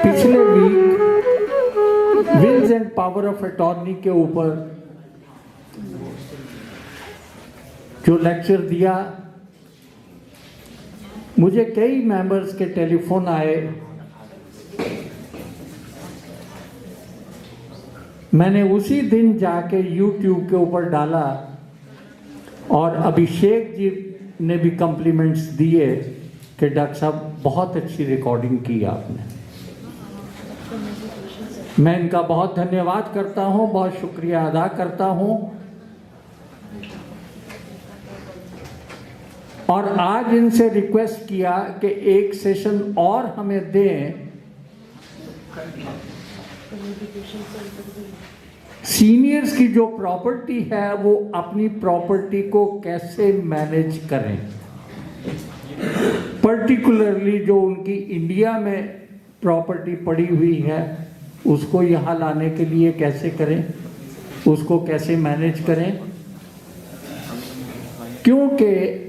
पिछले week wills and power of attorney के ऊपर जो लेक्चर दिया, मुझे कई मेंबर्स के टेलीफोन आए। मैंने उसी दिन जाके YouTube के ऊपर डाला और अभिषेक जी ने भी कॉम्प्लीमेंट्स दिए कि डॉक्टर साहब बहुत अच्छी रिकॉर्डिंग की आपने। मैं इनका बहुत धन्यवाद करता हूं, बहुत शुक्रिया अदा करता हूं। और आज इनसे रिक्वेस्ट किया कि एक सेशन और हमें दें सीनियर्स की जो प्रॉपर्टी है वो अपनी प्रॉपर्टी को कैसे मैनेज करें, पर्टिकुलरली जो उनकी इंडिया में प्रॉपर्टी पड़ी हुई है उसको यहाँ लाने के लिए कैसे करें, उसको कैसे मैनेज करें। क्योंकि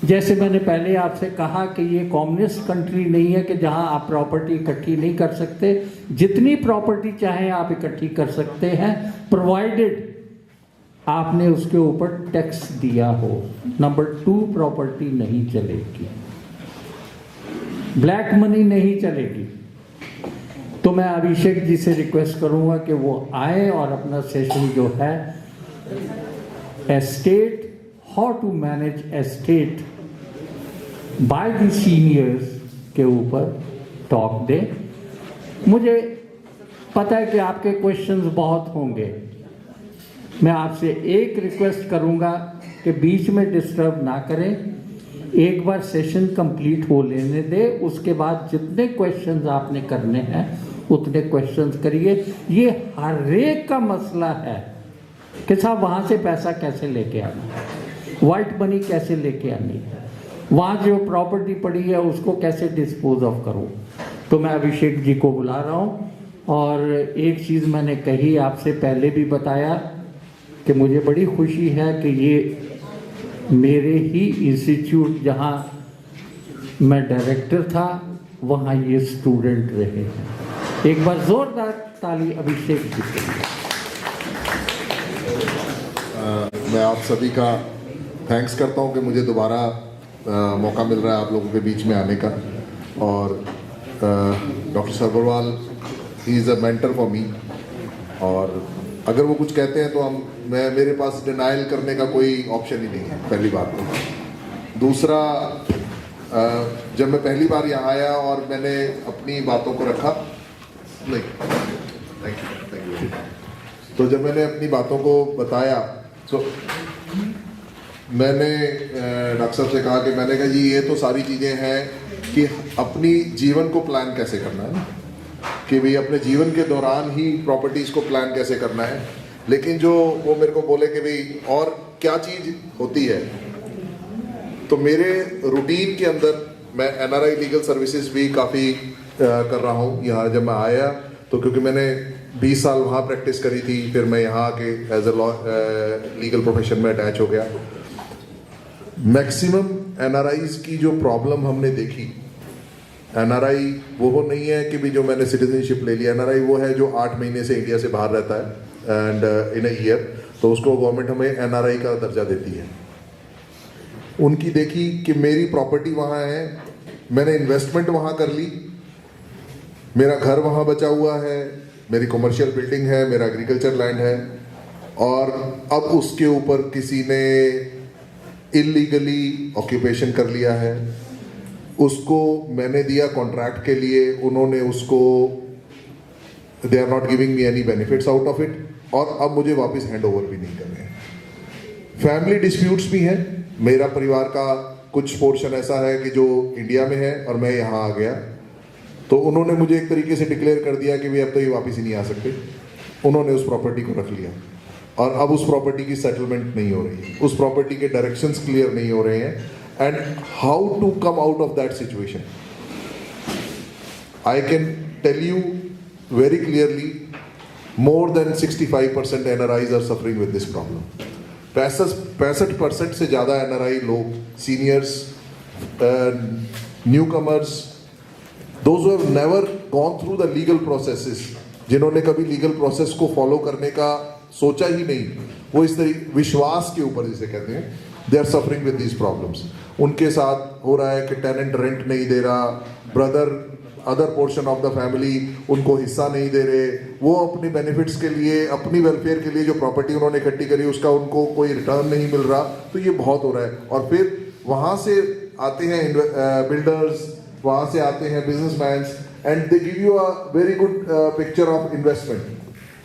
जैसे मैंने पहले आपसे कहा कि ये कम्युनिस्ट कंट्री नहीं है कि जहां आप प्रॉपर्टी इकट्ठी नहीं कर सकते। जितनी प्रॉपर्टी चाहे आप इकट्ठी कर सकते हैं, प्रोवाइडेड आपने उसके ऊपर टैक्स दिया हो। नंबर 2, प्रॉपर्टी नहीं चलेगी, ब्लैक मनी नहीं चलेगी। तो मैं अभिषेक जी से रिक्वेस्ट करूंगा कि वो आए और अपना सेशन जो है estate, how to manage estate by the seniors के ऊपर टॉक दे। मुझे पता है कि आपके क्वेश्चंस बहुत होंगे। मैं आपसे एक रिक्वेस्ट करूंगा कि बीच में डिस्टर्ब ना करें, एक बार सेशन कंप्लीट हो लेने दे, उसके बाद जितने क्वेश्चंस आपने करने हैं उतने क्वेश्चंस करिए। ये हर एक का मसला है कि साहब वहां से पैसा कैसे लेके आना है, व्हाइट मनी कैसे लेके आनी है, वहाँ जो प्रॉपर्टी पड़ी है उसको कैसे डिस्पोज ऑफ करूँ। तो मैं अभिषेक जी को बुला रहा हूँ। और एक चीज़ मैंने कही, आपसे पहले भी बताया कि मुझे बड़ी खुशी है कि ये मेरे ही इंस्टीट्यूट जहाँ मैं डायरेक्टर था वहाँ ये स्टूडेंट रहे हैं। एक बार ज़ोरदार ताली अभिषेक जी के लिए। मैं आप सभी का थैंक्स करता हूं कि मुझे दोबारा मौका मिल रहा है आप लोगों के बीच में आने का। और doctor Sarwarwal he is a mentor for me, और अगर वो कुछ कहते हैं तो मेरे पास डिनाइल करने का कोई ऑप्शन ही नहीं है, पहली बात तो। दूसरा, जब मैं पहली बार यहाँ आया और मैंने अपनी बातों को रखा, नहीं थैंक यू, तो जब मैंने अपनी बातों को बताया तो मैंने डॉक्टर साहब से कहा कि मैंने कहा जी ये तो सारी चीज़ें हैं कि अपनी जीवन को प्लान कैसे करना है, कि भाई अपने जीवन के दौरान ही प्रॉपर्टीज़ को प्लान कैसे करना है। लेकिन जो वो मेरे को बोले कि भाई और क्या चीज़ होती है, तो मेरे रूटीन के अंदर मैं NRI लीगल सर्विसेज भी काफ़ी कर रहा हूँ। यहाँ जब मैं आया तो क्योंकि मैंने 20 साल वहाँ प्रैक्टिस करी थी, फिर मैं यहाँ आके as a law legal profession में अटैच हो गया। मैक्सिमम NRIs की जो प्रॉब्लम हमने देखी, NRI वो नहीं है कि भी जो मैंने सिटीजनशिप ले लिया। NRI वो है जो 8 महीने से इंडिया से बाहर रहता है एंड इन अ ईयर, तो उसको गवर्नमेंट हमें NRI का दर्जा देती है। उनकी देखी कि मेरी प्रॉपर्टी वहाँ है, मैंने इन्वेस्टमेंट वहाँ कर ली, मेरा घर वहाँ बचा हुआ है, मेरी कमर्शियल बिल्डिंग है, मेरा एग्रीकल्चर लैंड है, और अब उसके ऊपर किसी ने इलीगली ऑक्यूपेशन कर लिया है। उसको मैंने दिया कॉन्ट्रैक्ट के लिए, उन्होंने उसको, they are not giving me any benefits out of it, और अब मुझे वापस हैंड ओवर भी नहीं कर रहे हैं। फैमिली डिस्प्यूट्स भी हैं, मेरा परिवार का कुछ पोर्शन ऐसा है कि जो इंडिया में है और मैं यहाँ आ गया, तो उन्होंने मुझे एक तरीके से डिक्लेयर कर दिया कि भाई अब तो ये वापस ही नहीं आ सकते। उन्होंने उस प्रॉपर्टी को रख लिया और अब उस प्रॉपर्टी की सेटलमेंट नहीं हो रही है, उस प्रॉपर्टी के डायरेक्शंस क्लियर नहीं हो रहे हैं। And how to come out of that situation, I can tell you very clearly, more than 65% NRIs are suffering with this problem. 65% से ज़्यादा NRI लोग, seniors, newcomers, Those who have never gone through the legal processes, जिन्होंने कभी legal process को follow करने का सोचा ही नहीं, वो इस तरीके विश्वास के ऊपर जिसे कहते हैं, they are suffering with these problems. उनके साथ हो रहा है कि टेनेंट रेंट नहीं दे रहा, brother other portion of the family उनको हिस्सा नहीं दे रहे, वो अपने बेनिफिट्स के लिए, अपनी वेलफेयर के लिए जो प्रॉपर्टी उन्होंने इकट्ठी करी उसका उनको कोई रिटर्न नहीं मिल रहा. तो ये बहुत हो रहा है. और फिर वहाँ से आते हैं बिल्डर्स, वहाँ से आते हैं businessman, and they give you a very good picture of investment.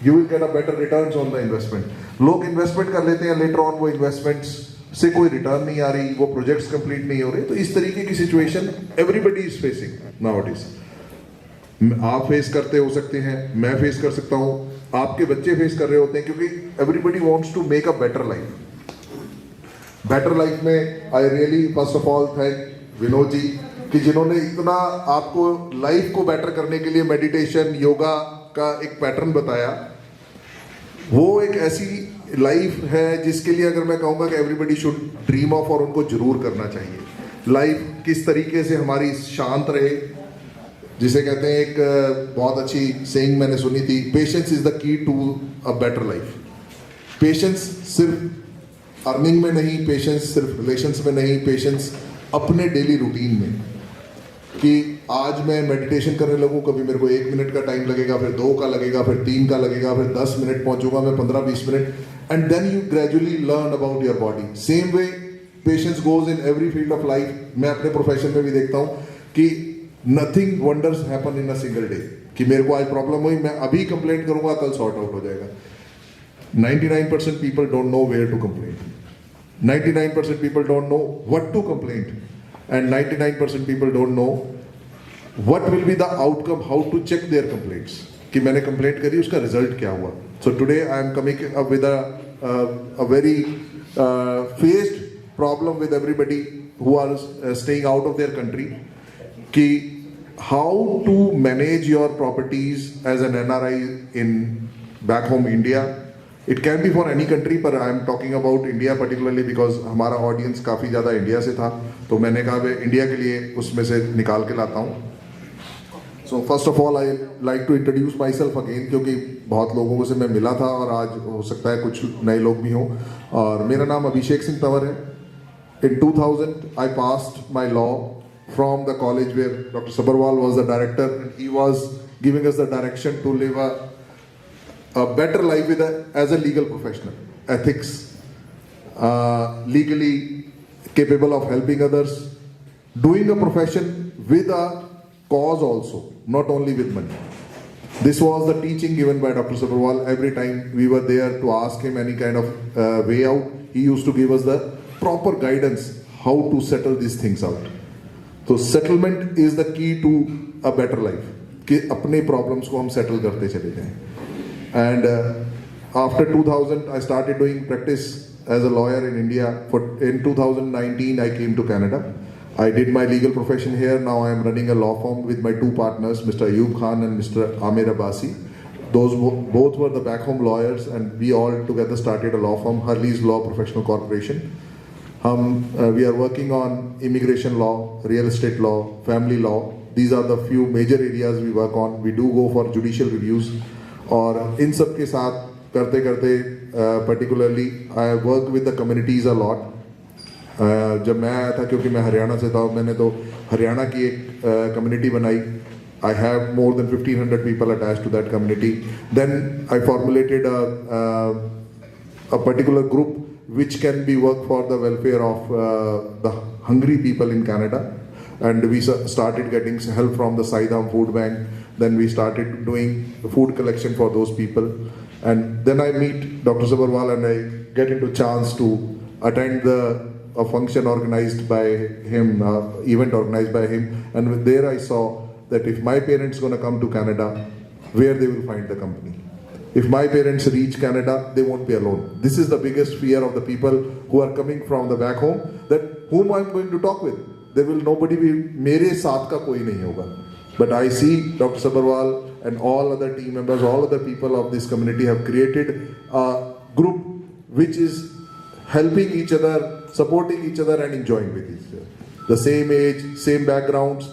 You will get a better returns on the investment. लोग इन्वेस्टमेंट कर लेते हैं, लेटर ऑन वो इन्वेस्टमेंट्स से कोई रिटर्न नहीं आ रही, वो प्रोजेक्ट्स कंप्लीट नहीं हो रहे. तो इस तरीके की situation everybody is facing nowadays. आप फेस करते हो सकते हैं, मैं फेस कर सकता हूं, आपके बच्चे फेस कर रहे होते हैं, क्योंकि everybody wants to make a better life. Better life में I really first of all thank Vinod ji कि जिन्होंने इतना आपको लाइफ को बेटर करने के लिए मेडिटेशन, योगा का एक पैटर्न बताया. वो एक ऐसी लाइफ है जिसके लिए अगर मैं कहूँगा कि एवरीबडी शुड ड्रीम ऑफ, और उनको जरूर करना चाहिए. लाइफ किस तरीके से हमारी शांत रहे, जिसे कहते हैं, एक बहुत अच्छी सेइंग मैंने सुनी थी, patience is the key to a better life. Patience सिर्फ अर्निंग में नहीं, पेशेंस सिर्फ रिलेशंस में नहीं, पेशेंस अपने डेली रूटीन में. कि आज मैं मेडिटेशन करने लगूं, कभी मेरे को 1 मिनट का टाइम लगेगा, फिर 2 का लगेगा, फिर 3 का लगेगा, फिर 10 मिनट पहुंचूंगा मैं, 15-20 minute, and then you gradually learn about your body. Same way patience goes in every field of life. मैं अपने प्रोफेशन में भी देखता हूं कि nothing wonders happen in a single day. कि मेरे को आज प्रॉब्लम हुई, मैं अभी कंप्लेंट करूंगा, कल सॉर्ट आउट हो जाएगा. 99% people don't know where to complaint. 99% people don't know what to complaint, and 99% people don't know what will be the outcome, how to check their complaints. कि मैंने कंप्लेंट करी, उसका रिजल्ट क्या हुआ. So today I am coming up with a very faced problem with everybody who are staying out of their country. कि how to manage your properties as an NRI in back home India. It can be for any country, but I am talking about India particularly because हमारा audience काफ़ी ज़्यादा India से था, तो मैंने कहा मैं इंडिया के लिए उसमें से निकाल के लाता हूँ. So first of all I like to introduce myself again, क्योंकि बहुत लोगों से मैं मिला था और आज हो सकता है कुछ नए लोग भी हों. और मेरा नाम अभिषेक सिंह तंवर है. In 2000 I passed my law from the college where Dr. Sabharwal was the director, and he was giving us the direction to live a better life with as a legal professional. Ethics, legally capable of helping others, doing a profession with a cause also, not only with money. This was the teaching given by Dr. Sabharwal. Every time we were there to ask him any kind of way out, he used to give us the proper guidance how to settle these things out. तो settlement is the key to a better life. कि अपने problems को हम settle करते चले जाएं. And after 2000 I started doing practice as a lawyer in India. In 2019 I came to Canada. I did my legal profession here. Now I am running a law firm with my 2 partners, Mr. Ayub Khan and Mr. Amir Abbasi. Those both were the back home lawyers, and we all together started a law firm, Hurley's Law Professional Corporation. We are working on immigration law, real estate law, family law. These are the few major areas we work on. We do go for judicial reviews. और इन सब के साथ करते करते particularly I work with the communities a lot. जब मैं आया था, क्योंकि मैं हरियाणा से था, मैंने तो हरियाणा की एक कम्युनिटी बनाई. I have more than 1,500 people attached to that community. Then I formulated a particular group which can be work for the welfare of the hungry people in Canada, and we started getting help from the Saidam Food Bank. Then we started doing food collection for those people, and then I meet Dr. Sabharwal and I get into chance to attend a function organized by him, event organized by him, and there I saw that if my parents gonna come to Canada, where they will find the company. If my parents reach Canada, they won't be alone. This is the biggest fear of the people who are coming from the back home, that whom I'm going to talk with. There will nobody be, मेरे साथ का कोई नहीं होगा. But I see Dr. Sabharwal and all other team members, all other people of this community have created a group which is helping each other, supporting each other and enjoying with each other. The same age, same backgrounds,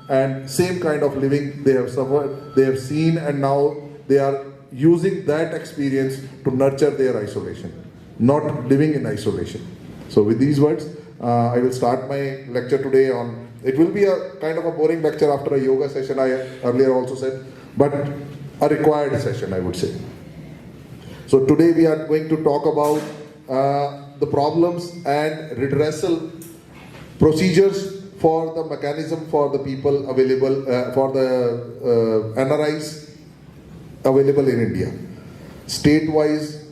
and same kind of living they have suffered, they have seen, and now they are using that experience to nurture their isolation, not living in isolation. So with these words, I will start my lecture today on, it will be a kind of a boring lecture after a yoga session, I earlier also said, but a required session, I would say. So today we are going to talk about the problems and redressal procedures for the mechanism for the people available, for the NRIs available in India. State-wise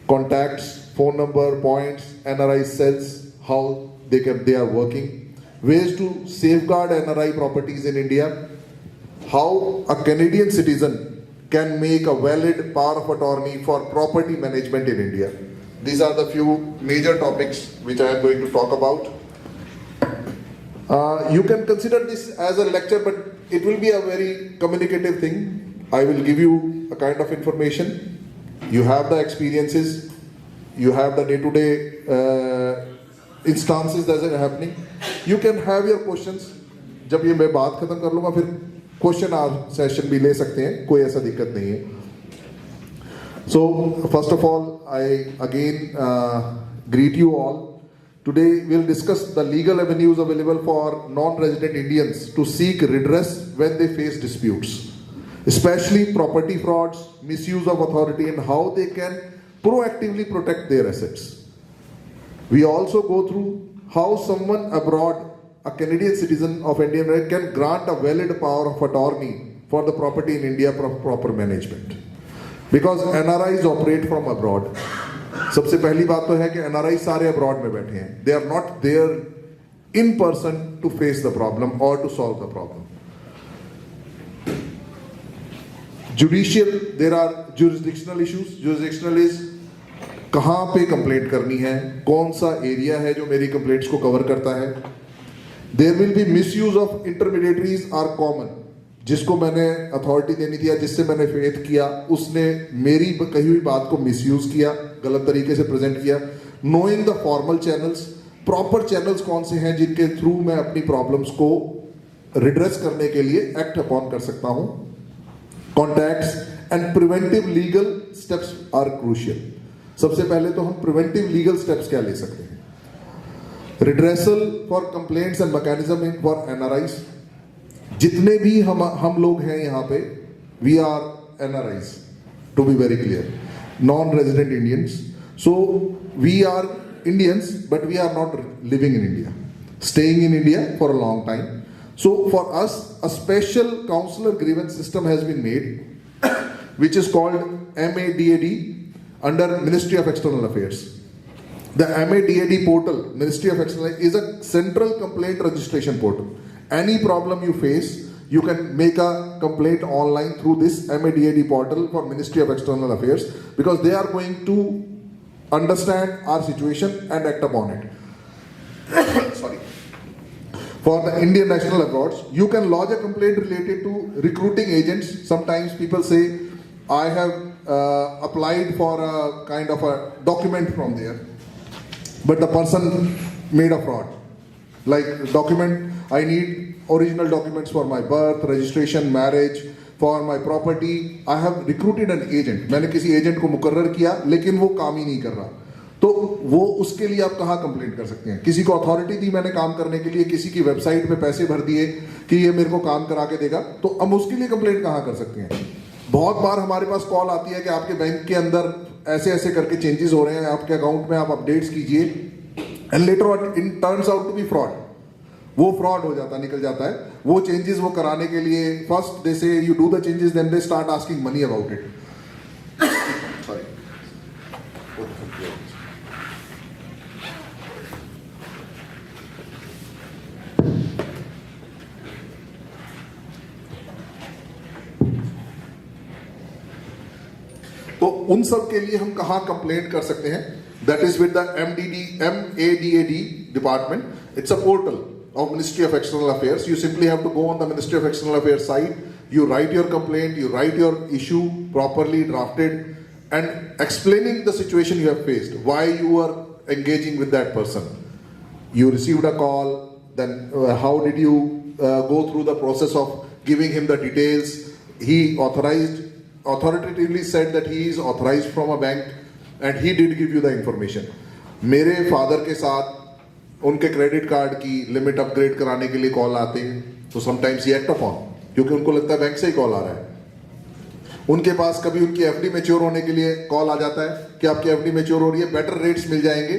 contacts, phone number, points, NRI cells, how they are working, ways to safeguard NRI properties in India, how a Canadian citizen can make a valid power of attorney for property management in India. These are the few major topics which I am going to talk about. You can consider this as a lecture, but it will be a very communicative thing. I will give you a kind of information. You have the experiences, you have the day-to-day instances that are happening. You can have your questions. जब ये मैं बात खत्म कर लूँगा फिर question our session भी ले सकते हैं, कोई ऐसा दिक्कत नहीं है. So first of all, I again greet you all. Today we'll discuss the legal avenues available for non-resident Indians to seek redress when they face disputes, especially property frauds, misuse of authority, and how they can proactively protect their assets. We also go through how someone abroad, a Canadian citizen of Indian right, can grant a valid power of attorney for the property in India for proper management. Because NRIs operate from abroad. सबसे पहली बात तो है कि NRI सारे abroad में बैठे हैं. They are not there in person to face the problem or to solve the problem. Judicial, there are jurisdictional issues. Jurisdictional is कहाँ पे कंप्लेंट करनी है, कौन सा एरिया है जो मेरी कंप्लेंट्स को कवर करता है. There will be misuse of intermediaries are common. जिसको मैंने अथॉरिटी देनी थी या जिससे मैंने फेथ किया, उसने मेरी कही हुई बात को मिसयूज किया, गलत तरीके से प्रेजेंट किया. Knowing the formal channels, proper channels कौन से हैं जिनके थ्रू मैं अपनी प्रॉब्लम्स को रिड्रेस करने के लिए एक्ट अपॉन कर सकता हूं. Contacts and preventive legal steps are crucial. सबसे पहले तो हम प्रिवेंटिव लीगल स्टेप्स क्या ले सकते हैं. Redressal for complaints and mechanism in for NRIs. जितने भी हम लोग हैं यहाँ पे, we are NRIs, to be very clear, non resident Indians. So we are Indians but we are not living in India, staying in India for a long time. So for us, a special consular grievance system has been made, which is called MADAD under Ministry of External Affairs. The MADAD portal, Ministry of External, is a central complaint registration portal. Any problem you face, you can make a complaint online through this MADAD portal for Ministry of External Affairs, because they are going to understand our situation and act upon it. Sorry. For the Indian national abroad, you can lodge a complaint related to recruiting agents. Sometimes people say, I have applied for a kind of a document from there, but the person made a fraud. Like document, I need original documents for my birth, registration, marriage, for my property. I have recruited an agent. मैंने किसी agent को मुकर्रर किया, लेकिन वो काम ही नहीं कर रहा. तो वो उसके लिए आप कहाँ कंप्लेंट कर सकते हैं. किसी को अथॉरिटी दी मैंने काम करने के लिए, किसी की वेबसाइट पे पैसे भर दिए कि ये मेरे को काम करा के देगा, तो हम उसके लिए कंप्लेंट कहाँ कर सकते हैं. बहुत बार हमारे पास कॉल आती है कि आपके बैंक के अंदर ऐसे ऐसे करके चेंजेस हो रहे हैं, आपके अकाउंट में आप अपडेट्स कीजिए, and later on it turns out to be fraud. वो फ्रॉड हो जाता, निकल जाता है. वो चेंजेस वो कराने के लिए first they say you do the changes, then they start asking money about it. Sorry. तो उन सब के लिए हम कहाँ कंप्लेंट कर सकते हैं. That is with the MADAD department. It's a portal of Ministry of External Affairs. You simply have to go on the Ministry of External Affairs site, you write your complaint, you write your issue properly drafted and explaining the situation you have faced, why you are engaging with that person. You received a call, then how did you go through the process of giving him the details. He authoritatively said that he is authorized from a bank and he did give you the information. मेरे father के साथ उनके credit card की limit upgrade कराने के लिए call आते हैं, तो समटाइम्स ही एक्ट अपॉन, क्योंकि उनको लगता है बैंक से ही कॉल आ रहा है. उनके पास कभी उनकी एफडी मैच्योर होने के लिए कॉल आ जाता है कि आपकी एफडी मैच्योर हो रही है, बेटर रेट्स मिल जाएंगे.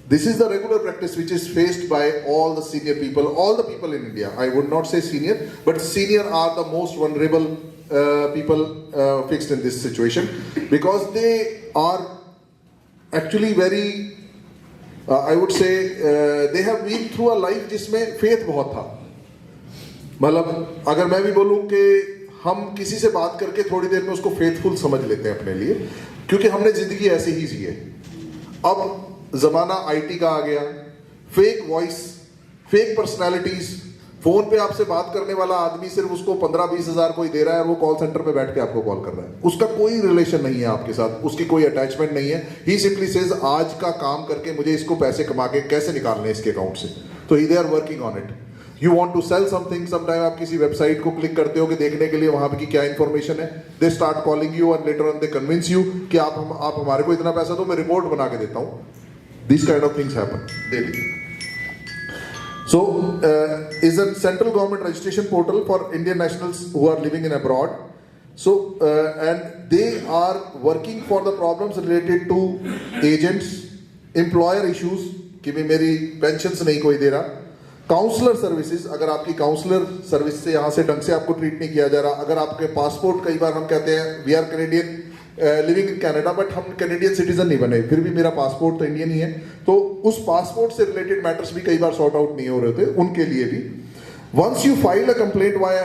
This is the regular practice which is faced by all the senior people, all the people in India. I would not say senior, but senior are the most vulnerable people fixed in this situation, because they are actually very, I would say, they have been through a life जिसमें faith बहुत था. मतलब अगर मैं भी बोलूं कि हम किसी से बात करके थोड़ी देर में उसको फेथफुल समझ लेते हैं अपने लिए, क्योंकि हमने जिंदगी ऐसे ही जी है. अब जमाना आईटी का आ गया, fake voice, fake personalities, phone पे आपसे बात करने वाला आदमी सिर्फ उसको 15-20 हजार कोई दे रहा है, वो कॉल सेंटर पे बैठ के आपको कॉल कर रहा है, उसका कोई रिलेशन नहीं है आपके साथ, उसकी कोई अटैचमेंट नहीं है. ही सिंपली सेज आज का काम करके मुझे इसको पैसे कमा के कैसे निकालने इसके अकाउंट से, तो they are working on it. You want to sell something, sometime आप किसी वेबसाइट को क्लिक करते हो कि देखने के लिए वहां पे की क्या इंफॉर्मेशन है, they start calling you and later on they convince you कि आप हमारे को इतना पैसा दो, मैं रिपोर्ट बना के देता हूं. These kind of things happen daily. So, is a central government registration portal for Indian nationals who are living in abroad. So, and they are working for the problems related to agents, employer issues, कि भी मेरी pension नहीं कोई दे रहा, counsellor services, अगर आपकी counsellor service से यहाँ से ढंग से आपको ट्रीट नहीं किया जा रहा, अगर आपके पासपोर्ट, कई बार हम कहते हैं we are Canadian living in Canada, but हम कैनेडियन सिटीजन नहीं बने, फिर भी मेरा पासपोर्ट तो इंडियन ही है, तो उस पासपोर्ट से रिलेटेड मैटर्स भी कई बार सॉर्ट आउट नहीं हो रहे थे, उनके लिए भी. Once you file a complaint via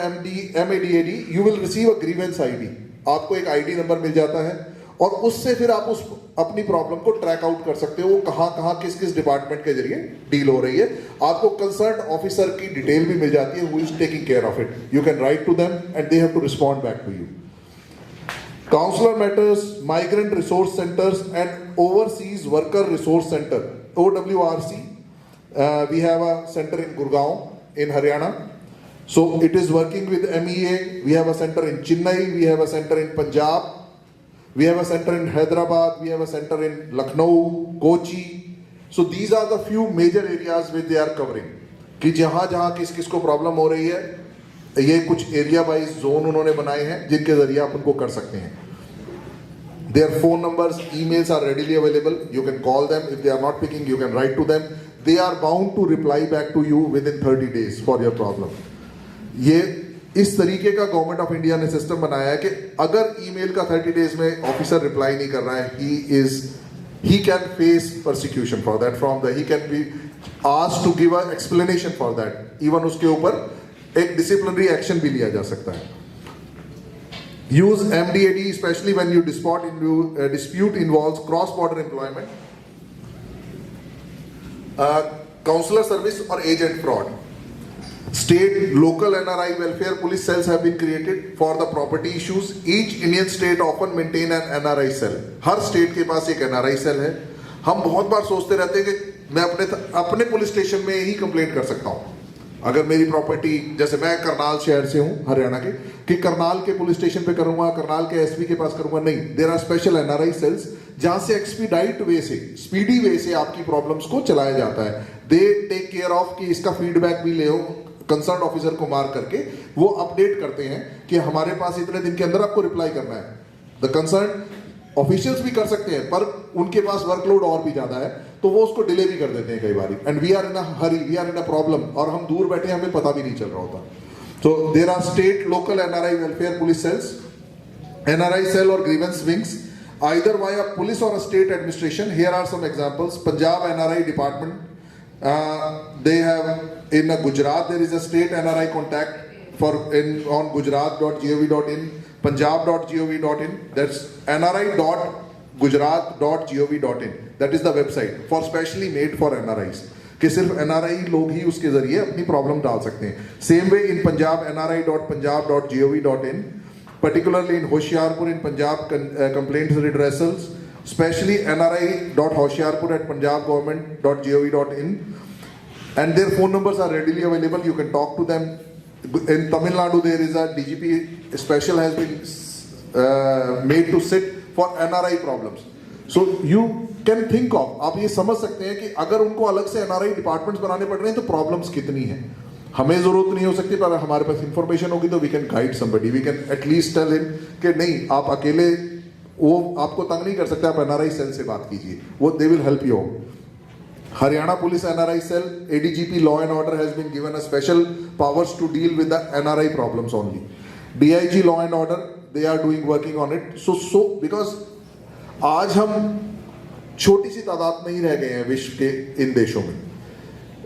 MADAD, you will receive a grievance ID. आपको एक ID नंबर मिल जाता है और उससे फिर आप उस अपनी प्रॉब्लम को ट्रैक आउट कर सकते हो, वो कहाँ किस डिपार्टमेंट के जरिए डील हो रही है. आपको कंसर्न ऑफिसर की डिटेल भी मिल जाती है, who is taking care of it. You can write to them and they have to respond back to you. Consular matters, migrant resource centers and overseas worker resource center, OWRC. We have a center in Gurgaon in Haryana. So it is working with MEA. We have a center in Chennai. We have a center in Punjab. We have a center in Hyderabad. We have a center in Lucknow, Kochi. So these are the few major areas which they are covering. कि जहाँ किस को problem हो रही है, ये कुछ area wise zone उन्होंने बनाए हैं जिनके जरिए आप उनको कर सकते हैं. Their phone numbers, emails are readily available. You can call them. If they are not picking, you can write to them. They are bound to reply back to you within 30 days for your problem. ये इस तरीके का government of India ने system बनाया है कि अगर email का 30 डेज में ऑफिसर रिप्लाई नहीं कर रहा है, he can face persecution for that from the, he can be asked to give an explanation for that. Even उसके ऊपर एक डिसिप्लिनरी एक्शन भी लिया जा सकता है. Use MDAD especially when you dispute involves cross-border employment, counselor service or agent fraud. State, local NRI welfare police cells have been created for the property issues. Each Indian state often maintain an NRI cell. Her state के पास एक NRI cell है. हम बहुत बार सोचते रहते हैं कि मैं अपने पुलिस स्टेशन में ही कंप्लेंट कर सकता हूँ. अगर मेरी प्रॉपर्टी, जैसे मैं करनाल शहर से हूँ हरियाणा के, कि करनाल के पुलिस स्टेशन पे करूंगा, करनाल के एसपी के पास करूंगा, नहीं. There are special NRI cells जहां से एक्सपीडाइट वे से, स्पीडी वे से आपकी प्रॉब्लम्स को चलाया जाता है. दे टेक केयर ऑफ कि इसका फीडबैक भी ले हो, कंसर्न ऑफिसर को मार करके वो अपडेट करते हैं कि हमारे पास इतने दिन के अंदर आपको रिप्लाई करना है. द कंसर्न ऑफिशियल्स भी कर सकते हैं, पर उनके पास वर्कलोड और भी ज्यादा है, तो वो उसको डिले भी कर देते हैं कई बार. And we are in a hurry, we are in a problem, और हम दूर बैठे, हमें पता भी नहीं चल रहा होता. So there are state, local NRI welfare police cells, NRI cell or grievance wings, either via police or a state administration. Here are some examples. Punjab NRI department, they have in Gujarat there is a state NRI contact on gujarat.gov.in, punjab.gov.in. That's nri.gujarat.gov.in. That is the website for specially made for NRIs. कि सिर्फ NRI लोग ही उसके जरिए अपनी problem डाल सकते हैं. Same way in Punjab nri.punjab.gov.in, particularly in Hoshiarpur in Punjab complaints redressals, especially nri.hoshiarpur@punjabgovernment.gov.in, and their phone numbers are readily available. You can talk to them. In Tamil Nadu, there is a DGP special has been made to sit for NRI problems. So you can think of, आप ये समझ सकते हैं कि अगर उनको अलग से NRI डिपार्टमेंट्स बनाने पड़ रहे हैं तो प्रॉब्लम्स कितनी हैं. हमें जरूरत नहीं हो सकती, पर हमारे पास इंफॉर्मेशन होगी तो we can guide somebody. We can at least tell him कि नहीं, आप अकेले वो आपको तंग नहीं कर सकते, आप NRI सेल से बात कीजिए, वो they will help you. Haryana Police NRI cell, ADGP Law and Order has been given a special powers to deal with the NRI problems only. DIG Law and Order, they are working on it. So because आज हम छोटी सी तादाद में ही रह गए हैं विश्व के इन देशों में.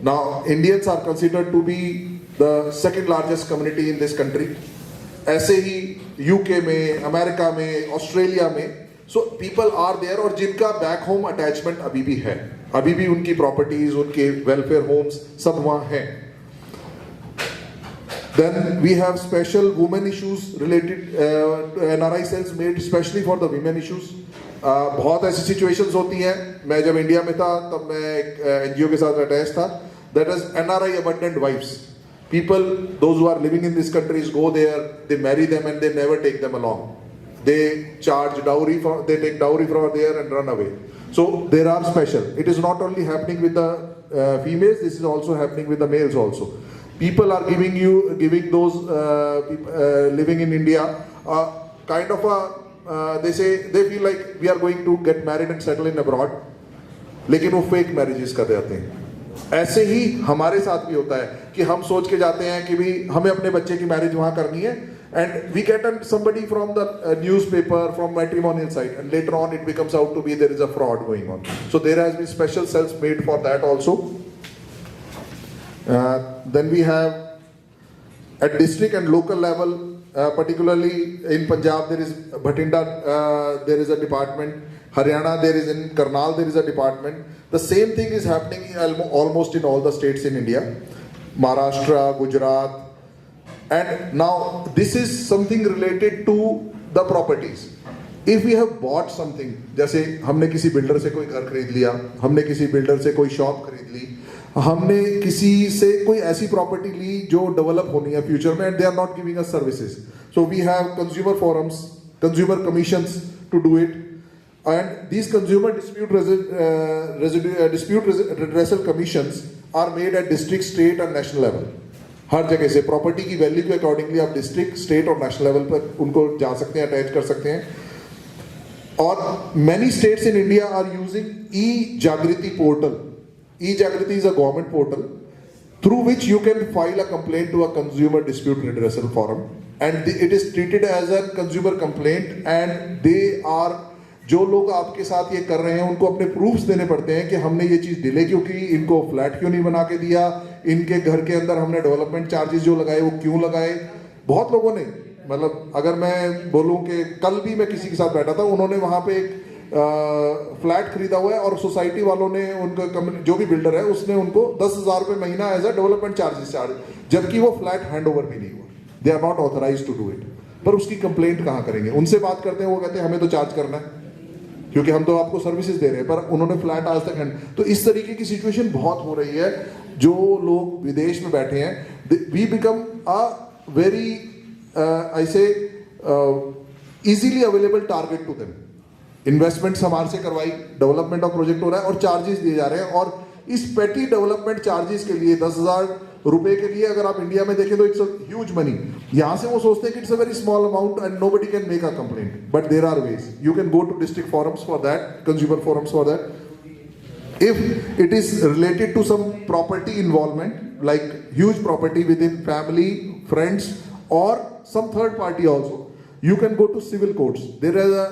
Now Indians are considered to be the second largest community in this country. ऐसे ही UK में, अमेरिका में, ऑस्ट्रेलिया में, so people are there और जिनका बैक होम अटैचमेंट अभी भी है, अभी भी उनकी प्रॉपर्टीज, उनके वेलफेयर होम्स सब वहाँ हैं. Then we have special women issues related NRI cells made especially for the women issues. बहुत ऐसी सिचुएशंस होती हैं. मैं जब इंडिया में था तब मैं एक NGO के साथ अटैच था. That is NRI abandoned wives. People, those who are living in these countries, go there, they marry them and they never take them along. They charge dowry they take dowry from there and run away. So there are special. It is not only happening with the females, this is also happening with the males also. People are giving those people living in India kind of a they say they feel like we are going to get married and settle in abroad, लेकिन वो fake marriages कर देते हैं. ऐसे ही हमारे साथ भी होता है कि हम सोच के जाते हैं कि भी हमें अपने बच्चे की मैरिज वहां करनी है, and we get somebody from the newspaper, from matrimonial site, and later on it becomes out to be there is a fraud going on. So there has been special cells made for that also. Then we have at district and local level, particularly in Punjab there is Bhatinda, there is a department. Haryana there is, in Karnal there is a department. The same thing is happening almost in all the states in India, Maharashtra, Gujarat. And now this is something related to the properties. If we have bought something, जैसे हमने किसी builder से कोई घर खरीद लिया, हमने किसी बिल्डर से कोई शॉप खरीद ली, हमने किसी से कोई ऐसी प्रॉपर्टी ली जो डेवलप होनी है फ्यूचर में, and they are not giving us services. So we have consumer forums, consumer commissions to do it, and these consumer dispute redressal commissions are made at district, state and national level. हर जगह से property की value के accordingly आप district, state और national level पर उनको जा सकते हैं, अटैच कर सकते हैं. और many states in India are using e-Jagriti portal. E-Jagriti is a government portal through which you can file a complaint to a consumer dispute redressal forum, and it is treated as a consumer complaint, and they are, जो लोग आपके साथ ये कर रहे हैं उनको अपने प्रूफ्स देने पड़ते हैं कि हमने ये चीज़ डिले क्यों की, इनको फ्लैट क्यों नहीं बना के दिया, इनके घर के अंदर हमने डेवलपमेंट चार्जेस जो लगाए वो क्यों लगाए. बहुत लोगों ने, मतलब अगर मैं बोलूं कि कल भी मैं किसी के साथ बैठा था, उन्होंने वहाँ पे एक फ्लैट खरीदा हुआ है और सोसाइटी वालों ने उनका जो भी बिल्डर है उसने उनको 10,000 रुपये महीना as a development charges charge, जबकि वो फ्लैट हैंड ओवर भी नहीं हुआ. They are not authorize to do it. पर उसकी कंप्लेंट कहाँ करेंगे? उनसे बात करते हैं, वो कहते हैं हमें तो चार्ज करना है क्योंकि हम तो आपको सर्विसेज दे रहे हैं, पर उन्होंने फ्लैट आज तक हैंड. तो इस तरीके की सिचुएशन बहुत हो रही है. जो लोग विदेश में बैठे हैं, we become a very I say easily available target to them. Investments हमारे से करवाई, डेवलपमेंट ऑफ प्रोजेक्ट हो रहा है और चार्जेस दिए जा रहे हैं. और इस पेटी डेवलपमेंट चार्जेस के लिए 10,000 रुपए के लिए अगर आप इंडिया में देखें तो इट्स अ ह्यूज मनी. यहाँ से वो सोचते हैं कि it's a very small amount and nobody can make a complaint, but there are ways. You can go to district forums for that, consumer forums for that. If it is related to some property involvement, like huge property within family, friends or some third party also, you can go to civil courts. There is a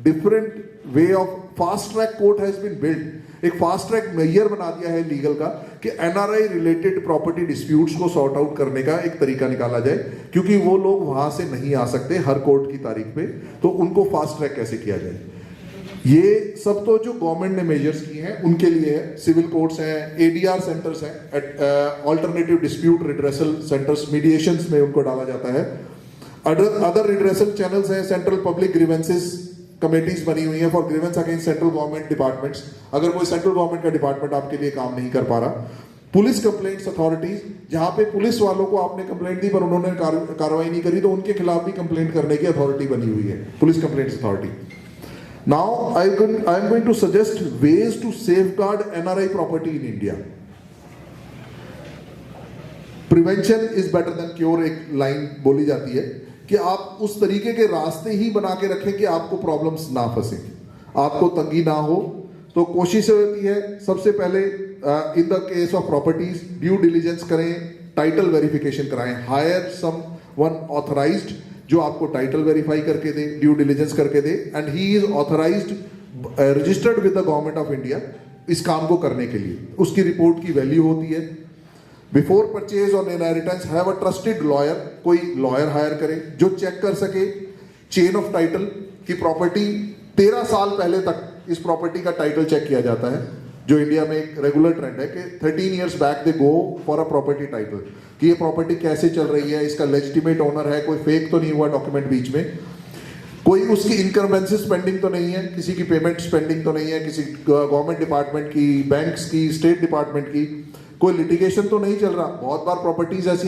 different way of fast track court has been built. एक fast track major बना दिया है legal का कि NRI related property disputes को sort out करने का एक तरीका निकाला जाए, क्योंकि वो लोग वहां से नहीं आ सकते हर कोर्ट की तारीख पे, तो उनको फास्ट ट्रैक कैसे किया जाए. ये सब तो जो गवर्नमेंट ने मेजर्स किए हैं उनके लिए है. सिविल कोर्ट्स हैं, एडीआर सेंटर्स हैं, ऑल्टरनेटिव डिस्प्यूट रिड्रेसल सेंटर्स, मीडिएशंस में उनको डाला जाता है. अदर रिड्रेसल चैनल्स हैं, सेंट्रल पब्लिक ग्रीवेंसेस कमेटीज बनी हुई है for grievance against central government departments. अगर कोई सेंट्रल गवर्नमेंट का डिपार्टमेंट आपके लिए काम नहीं कर पा रहा पुलिस कंप्लेंट्स अथॉरिटीज, जहां पे पुलिस वालों को आपने कंप्लेंट दी पर उन्होंने कार्रवाई नहीं करी, तो उनके खिलाफ भी कंप्लेंट करने की अथॉरिटी बनी हुई है, police complaints authority. Now I am going to suggest ways to safeguard NRI property in India. Prevention is better than cure, एक लाइन बोली जाती है कि आप उस तरीके के रास्ते ही बना के रखें कि आपको प्रॉब्लम्स ना फंसे, आपको तंगी ना हो। तो कोशिश होती है सबसे पहले in the case of properties due diligence करें, टाइटल वेरिफिकेशन कराएं, हायर सम वन ऑथराइज्ड जो आपको टाइटल वेरीफाई करके दे, ड्यू डिलीजेंस करके दे, and he is authorised registered with the government of India इस काम को करने के लिए। उसकी रिपोर्ट की वैल्यू होती है। बिफोर परचेज और inheritance have a trusted lawyer, कोई लॉयर हायर करें जो चेक कर सके चेन ऑफ टाइटल की प्रॉपर्टी 13 साल पहले तक इस प्रॉपर्टी का टाइटल चेक किया जाता है, जो इंडिया में एक रेगुलर ट्रेंड है कि 13 years back they go for a property title कि ये प्रॉपर्टी कैसे चल रही है, इसका लेजिटिमेट ओनर है, कोई फेक तो नहीं हुआ डॉक्यूमेंट बीच में, कोई उसकी इनकम्बेंसेस पेंडिंग तो नहीं है, किसी की पेमेंट पेंडिंग तो नहीं है, किसी गवर्नमेंट डिपार्टमेंट की, बैंक्स की, स्टेट डिपार्टमेंट की, कोई लिटिगेशन तो नहीं चल रहा। बहुत बार प्रॉपर्टीज ऐसी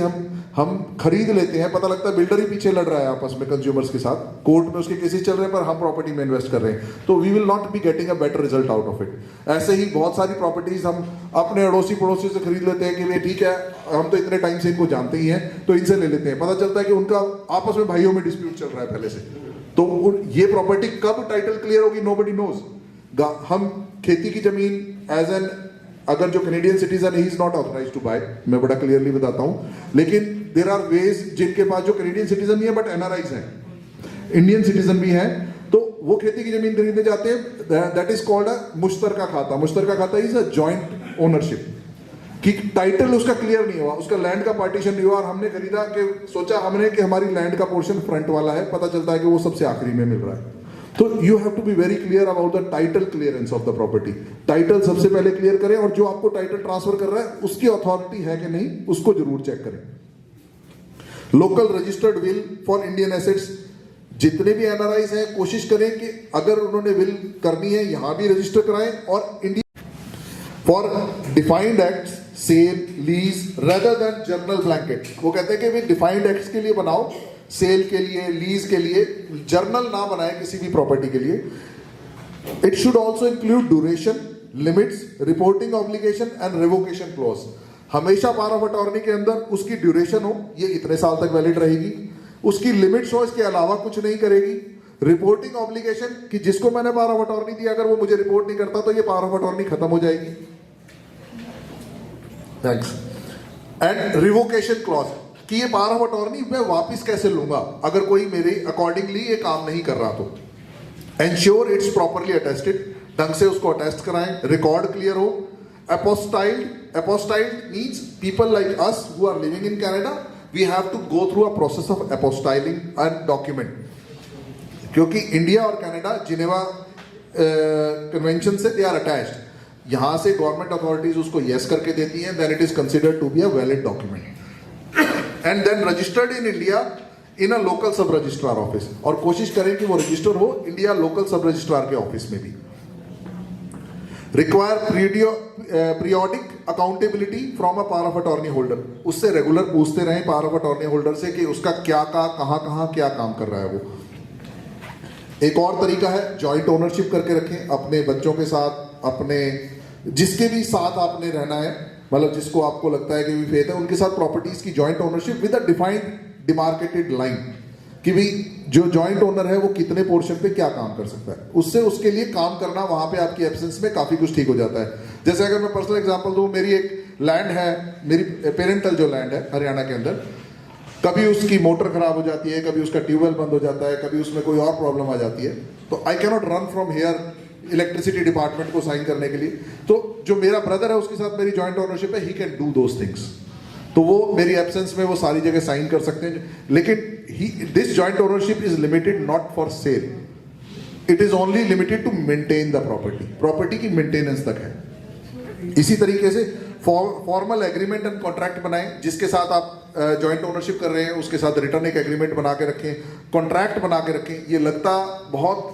हम खरीद लेते हैं, पता लगता है बिल्डर ही पीछे लड़ रहा है आपस में कंज्यूमर्स के साथ, कोर्ट में उसके केसेस चल रहे हैं पर हम प्रॉपर्टी में इन्वेस्ट कर रहे हैं, तो we will not be getting a better result out of it. ऐसे ही बहुत सारी प्रॉपर्टीज हम अपने अड़ोसी पड़ोसी से खरीद लेते हैं कि भाई ठीक है हम तो इतने टाइम से इनको जानते ही हैं तो इनसे ले लेते हैं, पता चलता है कि उनका आपस में भाइयों में डिस्प्यूट चल रहा है पहले से, तो ये प्रॉपर्टी कब टाइटल क्लियर होगी नोबडी नोज। हम खेती की जमीन एज एन, अगर जो Canadian citizen he is not authorized to buy, मैं बड़ा क्लियरली बताता हूं, लेकिन देयर आर वेज जिनके पास जो कैनेडियन सिटीजन नहीं है बट एनआरआईज हैं, इंडियन सिटीजन भी हैं, तो वो खेती की जमीन खरीदने जाते हैं, दैट इज कॉल्ड अ मुश्तरका खाता। मुश्तरका खाता इज अ जॉइंट ओनरशिप कि टाइटल उसका क्लियर नहीं हुआ, उसका लैंड का पार्टीशन नहीं हुआ और हमने खरीदा कि सोचा हमने कि हमारी लैंड का पोर्शन फ्रंट वाला है, पता चलता है कि वो सबसे आखिरी में मिल रहा है। तो you have to be very clear about the title clearance of the property. Title सबसे पहले क्लियर करें और जो आपको टाइटल ट्रांसफर कर रहा है उसकी अथॉरिटी है कि नहीं उसको जरूर चेक करें। Local registered will for Indian assets, जितने भी एनआरआईज हैं कोशिश करें कि अगर उन्होंने विल करनी है यहां भी रजिस्टर कराएं, और India for defined acts sale lease rather than general blanket. वो कहते हैं कि भी डिफाइंड एक्ट्स के लिए बनाओ, सेल के लिए, लीज के लिए, जर्नल ना बनाए किसी भी प्रॉपर्टी के लिए। It should also include duration, limits, reporting obligation and revocation clause. हमेशा पावर ऑफ अटॉर्नी के अंदर उसकी ड्यूरेशन हो, ये इतने साल तक वैलिड रहेगी, उसकी लिमिट्स हो, इसके अलावा कुछ नहीं करेगी। रिपोर्टिंग ऑब्लिगेशन कि जिसको मैंने पावर ऑफ अटॉर्नी दिया अगर वो मुझे रिपोर्ट नहीं करता तो ये पावर ऑफ अटॉर्नी खत्म हो जाएगी। थैंक्स। एंड रिवोकेशन क्लॉज कि ये पावर ऑफ अटॉर्नी मैं वापस कैसे लूंगा अगर कोई मेरे अकॉर्डिंगली ये काम नहीं कर रहा तो। एंश्योर इट्स प्रॉपरली अटेस्टेड, ढंग से उसको अटेस्ट कराएं, रिकॉर्ड क्लियर हो। Apostilled means people like us who are living in Canada, we have to go through a process of apostilling and document, क्योंकि इंडिया और कनाडा जिनेवा कन्वेंशन से they are attached. यहां से government authorities उसको yes करके देती हैं, then it is considered to be a valid document and then registered in India in a local sub registrar office. और कोशिश करें कि वो रजिस्टर हो इंडिया लोकल सब रजिस्ट्रार के ऑफिस में भी। Require periodic accountability from a power of attorney holder, उससे रेगुलर पूछते रहें पावर ऑफ अटॉर्नी होल्डर से कि उसका क्या कहां क्या काम कर रहा है वो। एक और तरीका है जॉइंट ओनरशिप करके रखें अपने बच्चों के साथ, अपने जिसके भी साथ आपने रहना है, मतलब जिसको आपको लगता है कि भी फेथ है उनके साथ प्रॉपर्टीज की joint ownership with a defined demarcated line कि भी जो जॉइंट ओनर है वो कितने पोर्शन पे क्या काम कर सकता है, उससे उसके लिए काम करना वहां पे आपकी एब्सेंस में काफी कुछ ठीक हो जाता है। जैसे अगर मैं पर्सनल एग्जांपल दूं, मेरी एक लैंड है, मेरी पेरेंटल जो लैंड है हरियाणा के अंदर, कभी उसकी मोटर खराब हो जाती है, कभी उसका ट्यूबवेल बंद हो जाता है, कभी उसमें कोई और प्रॉब्लम आ जाती है, तो I cannot run from here electricity department को साइन करने के लिए। तो जो मेरा ब्रदर है उसके साथ मेरी जॉइंट ओनरशिप है, he can do those things, तो वो मेरी एब्सेंस में वो सारी जगह साइन कर सकते हैं। लेकिन this joint ownership is limited not for sale, it is only limited to maintain the property की मेंटेनेंस तक है। इसी तरीके से फॉर्मल एग्रीमेंट एंड कॉन्ट्रैक्ट बनाएं, जिसके साथ आप जॉइंट ओनरशिप कर रहे हैं उसके साथ रिटर्न एक एग्रीमेंट बना के रखें, कॉन्ट्रैक्ट बना के रखें। ये लगता बहुत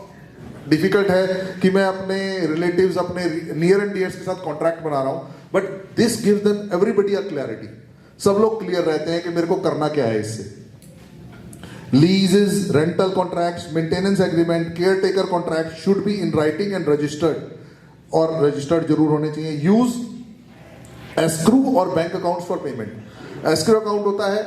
डिफिकल्ट है कि मैं अपने रिलेटिव्स, अपने नियर एंड डियर्स के साथ कॉन्ट्रैक्ट बना रहा हूं, but this gives them everybody a clarity. सब लोग क्लियर रहते हैं कि मेरे को करना क्या है इससे। Leases, rental contracts, maintenance agreement, caretaker contract should be in writing and registered, और रजिस्टर्ड जरूर होने चाहिए। यूज एस्क्रू और bank accounts for payment. Escrow account होता है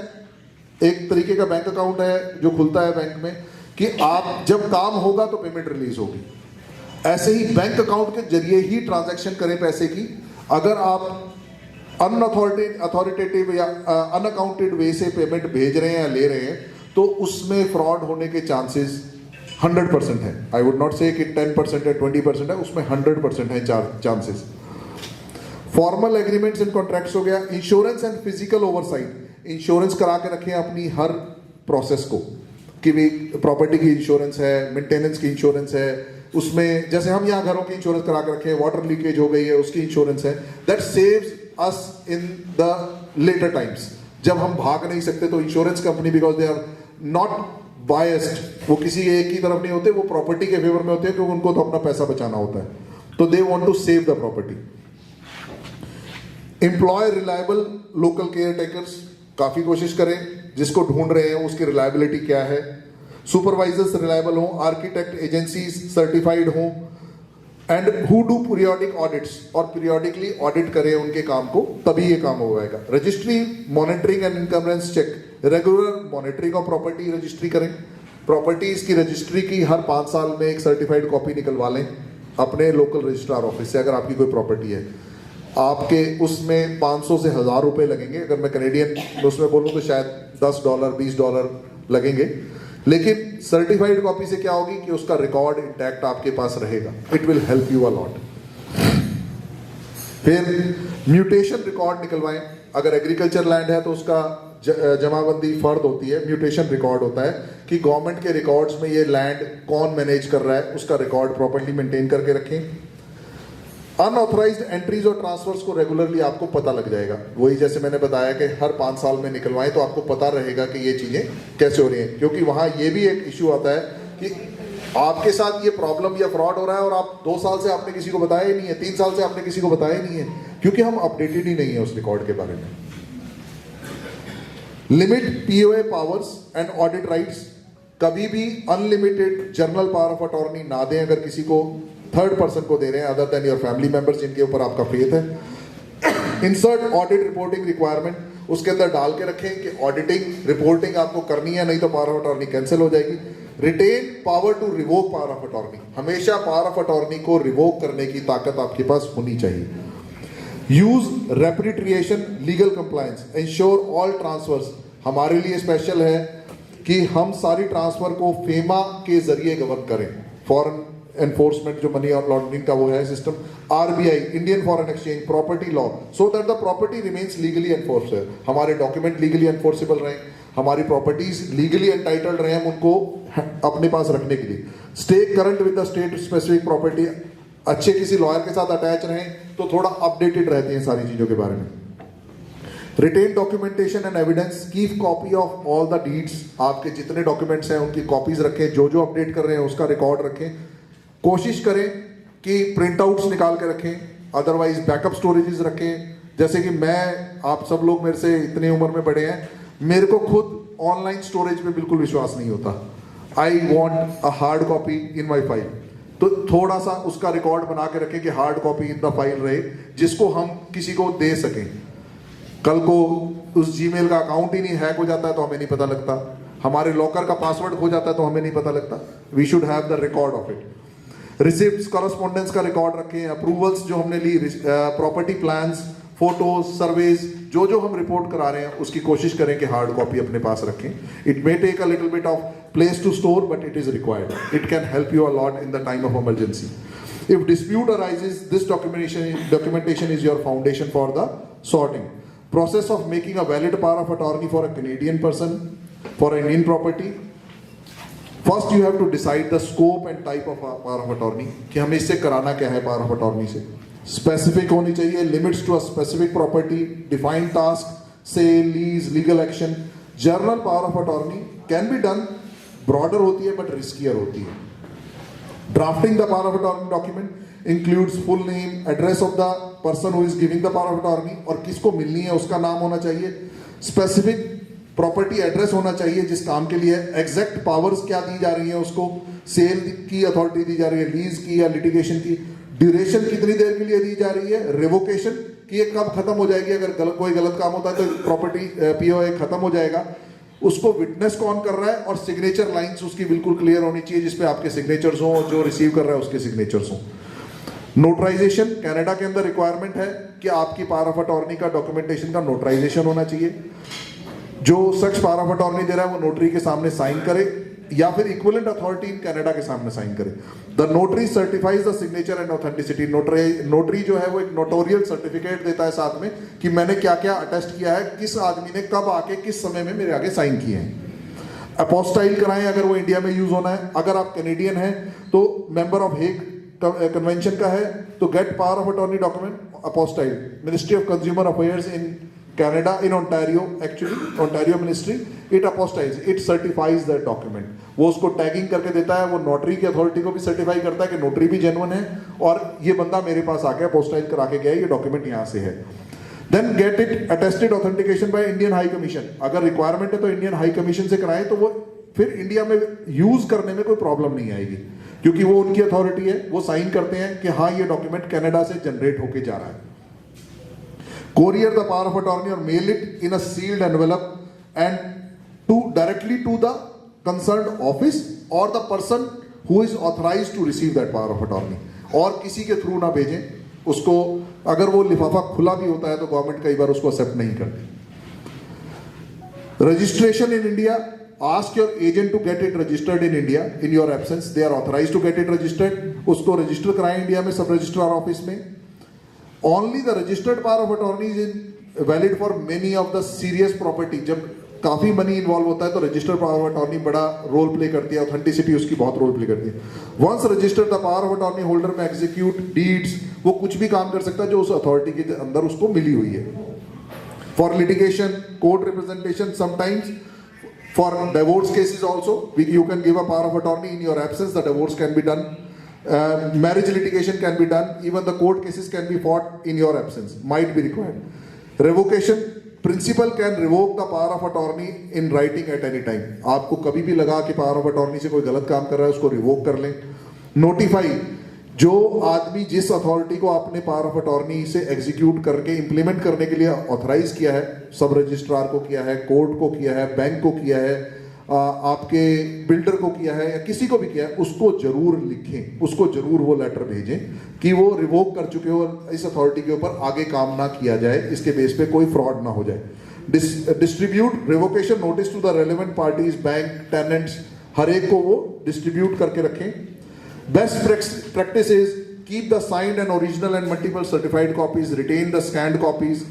एक तरीके का बैंक अकाउंट है जो खुलता है बैंक में कि आप जब काम होगा तो पेमेंट रिलीज होगी। ऐसे ही बैंक अकाउंट के जरिए ही ट्रांजैक्शन करें पैसे की। अगर आप अथॉरिटेटिव या अनअकाउंटेड वे से पेमेंट भेज रहे हैं या ले रहे हैं तो उसमें फ्रॉड होने के चांसेस 100% है। आई वुड नॉट से कि 10% है, 20% है, उसमें 100% है chances. Formal agreements and contracts हो गया। Insurance and physical oversight. Insurance करा के रखें अपनी हर प्रोसेस को कि भी प्रॉपर्टी की इंश्योरेंस है, मेंटेनेंस की इंश्योरेंस है, उसमें जैसे हम यहाँ घरों की इंश्योरेंस करा के रखे हैं, वाटर लीकेज हो गई है उसकी इंश्योरेंस है। That saves us in the later times. जब हम भाग नहीं सकते तो insurance company, because they are not biased, वो किसी एक ही तरफ नहीं होते, वो प्रॉपर्टी के फेवर में होते हैं क्योंकि उनको तो अपना पैसा बचाना होता है, तो they want to save the property. Employ reliable local caretakers. काफी कोशिश करें जिसको ढूंढ रहे हैं उसकी रिलायबिलिटी क्या है। सुपरवाइजर्स रिलायबल हो, आर्किटेक्ट एजेंसीज सर्टिफाइड हो, and who do periodic audits, और पीरियोडिकली ऑडिट करें उनके काम को, तभी ये काम हो जाएगा। Registry, monitoring and encumbrance check. Regular monitoring of property registry करें। प्रॉपर्टीज की रजिस्ट्री की हर 5 साल में एक सर्टिफाइड कॉपी निकलवा लें अपने लोकल रजिस्ट्रार ऑफिस से। अगर आपकी कोई प्रॉपर्टी है, आपके उसमें 500 से 1000 रुपए लगेंगे। अगर मैं कैनेडियन उसमें बोलूँ तो शायद $10, $20 लगेंगे, लेकिन सर्टिफाइड कॉपी से क्या होगी कि उसका रिकॉर्ड इंटैक्ट आपके पास रहेगा। It will help you a lot. फिर म्यूटेशन रिकॉर्ड निकलवाएं। अगर एग्रीकल्चर लैंड है तो उसका जमाबंदी फर्द होती है, म्यूटेशन रिकॉर्ड होता है कि गवर्नमेंट के रिकॉर्ड्स में ये लैंड कौन मैनेज कर रहा है, उसका रिकॉर्ड प्रॉपर्ली मेंटेन करके रखें। अनऑथराइज्ड एंट्रीज और ट्रांसफर्स को रेगुलरली आपको पता लग जाएगा। वही जैसे मैंने बताया कि हर 5 साल में निकलवाएं तो आपको पता रहेगा कि ये चीजें कैसे हो रही हैं, क्योंकि वहां ये भी एक इश्यू आता है कि आपके साथ ये प्रॉब्लम या फ्रॉड हो रहा है और आप 2 साल से आपने किसी को बताया ही नहीं है, 3 साल से आपने किसी को बताया ही नहीं है, क्योंकि हम अपडेटेड ही नहीं है उस रिकॉर्ड के बारे में। Limit POA powers and audit rights. कभी भी unlimited journal power of attorney ना दें अगर किसी को, थर्ड पर्सन को दे रहे हैं other than your family members जिनके ऊपर आपका फेथ है। इंसर्ट ऑडिट रिपोर्टिंग रिक्वायरमेंट, उसके अंदर डाल के रखें कि ऑडिटिंग रिपोर्टिंग आपको करनी है, नहीं तो पावर ऑफ अटॉर्नी कैंसिल हो जाएगी। Retain power to revoke power of attorney. हमेशा पावर ऑफ अटॉर्नी को रिवोक करने की ताकत आपके पास होनी चाहिए। Use repatriation legal compliance. Ensure all transfers. हमारे लिए स्पेशल है कि हम सारी ट्रांसफर को फेमा के जरिए गवर्न करें। फॉरेन एनफोर्समेंट जो मनी लॉन्ड्रिंग का वो है system, RBI, Indian foreign exchange, property law, so that the property remains legally enforced. हमारे डॉक्यूमेंट लीगली एनफोर्सेबल रहे, हमारी प्रॉपर्टीज लीगली एंटाइटल्ड रहे, हम उनको अपने पास रखने के लिए। Stay current with the state specific property. अच्छे किसी लॉयर के साथ अटैच रहें तो थोड़ा अपडेटेड रहती हैं सारी चीजों के बारे में। Written documentation and evidence. Keep copy of all the deeds. आपके जितने डॉक्यूमेंट्स हैं उनकी कॉपीज रखें, जो जो अपडेट कर रहे हैं उसका रिकॉर्ड रखें। कोशिश करें कि प्रिंट आउट्स निकाल के रखें, अदरवाइज बैकअप स्टोरेजेस रखें। जैसे कि मैं, आप सब लोग मेरे से इतनी उम्र में बड़े हैं, मेरे को खुद ऑनलाइन स्टोरेज पे बिल्कुल विश्वास नहीं होता। I want a hard copy in my file. तो थोड़ा सा उसका रिकॉर्ड बना के रखें कि hard copy in the file रहे, जिसको हम किसी को दे सकें। कल को उस जीमेल का अकाउंट ही नहीं हैक हो जाता है तो हमें नहीं पता लगता, हमारे लॉकर का पासवर्ड खो जाता है तो हमें नहीं पता लगता। We should have the record of it. Receipts, correspondence का रिकॉर्ड रखें। अप्रूवल्स जो हमने ली, प्रॉपर्टी प्लान्स, फोटोज, सर्वेज, जो जो हम रिपोर्ट करा रहे हैं उसकी कोशिश करें कि हार्ड कॉपी अपने पास रखें। It may take a little bit of place to store but it is required. It can help you a lot in the time of emergency. If dispute arises, this documentation is your foundation for the sorting. Process of making a valid power of attorney for a Canadian person, for an Indian property. First you have to decide the scope and type of power of attorney, कि हमें इससे कराना क्या है power of attorney से. Specific होनी चाहिए, limits to a specific property, defined task, sale, lease, legal action. General power of attorney can be done, broader होती है but riskier होती है. Drafting the power of attorney document, includes full name, address of the person who is giving the power of attorney और किसको मिलनी है उसका नाम होना चाहिए, स्पेसिफिक प्रॉपर्टी एड्रेस होना चाहिए जिस काम के लिए, एग्जैक्ट पावर्स क्या दी जा रही है उसको, सेल की अथॉरिटी दी जा रही है, लीज की या लिटिगेशन की, ड्यूरेशन कितनी देर के लिए दी जा रही है, रिवोकेशन कि ये कब खत्म हो जाएगी, अगर कोई गलत काम होता है तो प्रॉपर्टी पीओए खत्म हो जाएगा, उसको विटनेस कौन कर रहा है, और सिग्नेचर लाइंस उसकी बिल्कुल क्लियर होनी चाहिए जिसपे आपके सिग्नेचर्स हो, जो रिसीव कर रहा है उसके सिग्नेचर्स हो। नोटराइजेशन कनाडा के अंदर रिक्वायरमेंट है कि आपकी पावर ऑफ अटॉर्नी का डॉक्यूमेंटेशन का नोटराइजेशन होना चाहिए। जो शख्स पावर ऑफ अटॉर्नी दे रहा है वो नोटरी के सामने साइन करे या फिर इक्विवेलेंट अथॉरिटी इन कनाडा के सामने साइन करे। The notary certifies the signature and authenticity. Notary जो है वो एक नोटोरियल सर्टिफिकेट देता है साथ में कि मैंने क्या क्या अटेस्ट किया है, किस आदमी ने कब आके किस समय में मेरे आगे साइन किए हैं। अपोस्टाइल कराएं अगर वो इंडिया में यूज होना है। अगर आप कैनेडियन हैं तो मेंबर ऑफ हेग कन्वेंशन का है तो get power of attorney document apostille. Ministry of consumer affairs in Canada, in Ontario, actually, Ontario Ministry, it apostilles, it certifies that document. वो उसको टैगिंग करके देता है, वो नोटरी की अथॉरिटी को भी सर्टिफाई करता है कि नोटरी भी जेन्युइन है और ये बंदा मेरे पास आ गया, अपोस्टाइल करा के गया, ये डॉक्यूमेंट यहाँ से है। Then get it attested authentication by Indian High Commission. अगर रिक्वायरमेंट है तो इंडियन हाई कमीशन से कराएं तो वो फिर इंडिया में यूज करने में कोई प्रॉब्लम नहीं आएगी क्योंकि वो उनकी अथॉरिटी है, वो साइन करते हैं कि हाँ ये डॉक्यूमेंट कनाडा से जनरेट होके जा रहा है। Courier the power of attorney or mail it in a sealed envelope and directly to the concerned office or the person who is authorized to receive that power of attorney. और किसी के through ना भेजें उसको। अगर वो लिफाफा खुला भी होता है तो गवर्नमेंट कई बार उसको एक्सेप्ट नहीं करती। Registration in India, ask your agent to get it registered in India in your absence. They are authorized to get it registered. उसको रजिस्टर कराएं इंडिया में सब रजिस्ट्रार ऑफिस में। Only the registered power of attorney is valid for many of the serious property. जब काफी money involve होता है तो रजिस्टर्ड पावर ऑफ अटॉर्नी बड़ा रोल प्ले करती है, ऑथेंटिसिटी उसकी बहुत रोल प्ले करती है। Once registered the power of attorney holder में एग्जीक्यूट डीड्स, वो कुछ भी काम कर सकता है जो उस अथॉरिटी के अंदर उसको मिली हुई है। For litigation, court representation, sometimes for divorce cases also you can give a power of attorney in your absence, the divorce can be done. Marriage litigation can be done, even the court cases can be fought in your absence, might be required. Revocation, principal can revoke the power of attorney in writing at any time. आपको कभी भी लगा कि power of attorney से कोई गलत काम कर रहा है उसको रिवोक कर लें। Notify, जो आदमी जिस अथॉरिटी को आपने पावर ऑफ अटॉर्नी से एग्जीक्यूट करके इंप्लीमेंट करने के लिए ऑथराइज किया है, सब रजिस्ट्रार को किया है, कोर्ट को किया है, बैंक को किया है, आपके बिल्डर को किया है या किसी को भी किया है, उसको जरूर लिखें, उसको जरूर वो लेटर भेजें कि वो रिवोक कर चुके हो और इस अथॉरिटी के ऊपर आगे काम ना किया जाए, इसके बेस पे कोई फ्रॉड ना हो जाए। Distribute revocation notice to the relevant parties, bank, tenants, हर एक को वो डिस्ट्रीब्यूट करके रखें। Best practice is keep the signed and original and multiple certified copies, retain the scanned copies,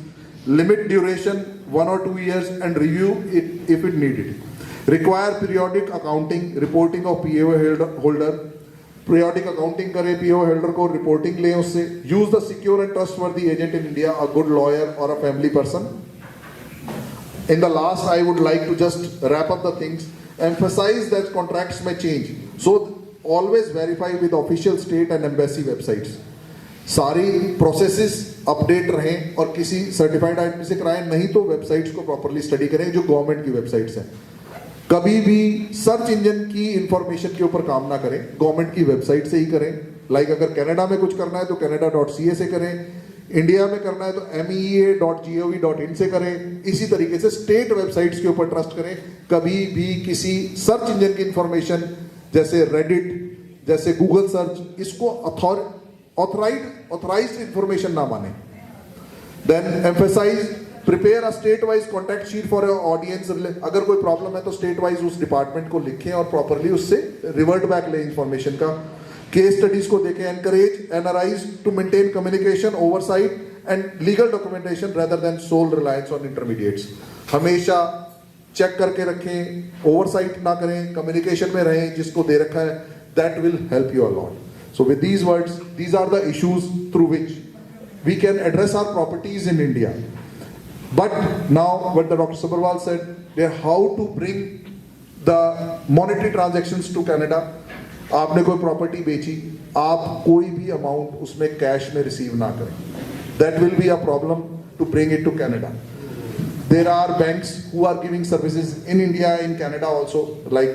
limit duration 1 or 2 years and review it if it needed. Require periodic accounting, reporting of POA holder, periodic accounting करे POA holder को, reporting ले उससे। Use the secure and trustworthy agent in India, a good lawyer or a family person. In the last, I would like to just wrap up the things. Emphasize that contracts may change, so always verify with official state and embassy websites. सारी processes update रहें और किसी certified आदमी से कराएं, नहीं तो websites को प्रॉपरली स्टडी करें जो गवर्नमेंट की वेबसाइट्स हैं। कभी भी सर्च इंजन की इंफॉर्मेशन के ऊपर काम ना करें, गवर्नमेंट की वेबसाइट से ही करें। लाइक अगर कनाडा में कुछ करना है तो canada.ca से करें, इंडिया में करना है तो mea.gov.in से करें। इसी तरीके से स्टेट वेबसाइट्स के ऊपर ट्रस्ट करें। कभी भी किसी सर्च इंजन की इंफॉर्मेशन जैसे रेडिट, जैसे गूगल सर्च, इसको ऑथराइज्ड इंफॉर्मेशन ना माने। Then emphasise prepare a state wise contact sheet for your audience. अगर कोई प्रॉब्लम है तो स्टेट वाइज उस डिपार्टमेंट को लिखें और प्रॉपरली उससे रिवर्ट बैक लें इंफॉर्मेशन का। केस स्टडीज को देखें। Encourage NRIs to maintain communication, oversight and legal documentation rather than sole reliance on intermediates. हमेशा चेक करके रखें, ओवरसाइट ना करें, कम्युनिकेशन में रहें जिसको दे रखा है। That will help you a lot. So with these words, these are the issues through which we can address our properties in India. But now what the Dr. Sabharwal said, how to bring the monetary transactions to Canada, आपने कोई property बेची, आप कोई भी amount उसमें cash में receive ना करें, that will be a problem to bring it to Canada. There are banks who are giving services in India, in Canada also, like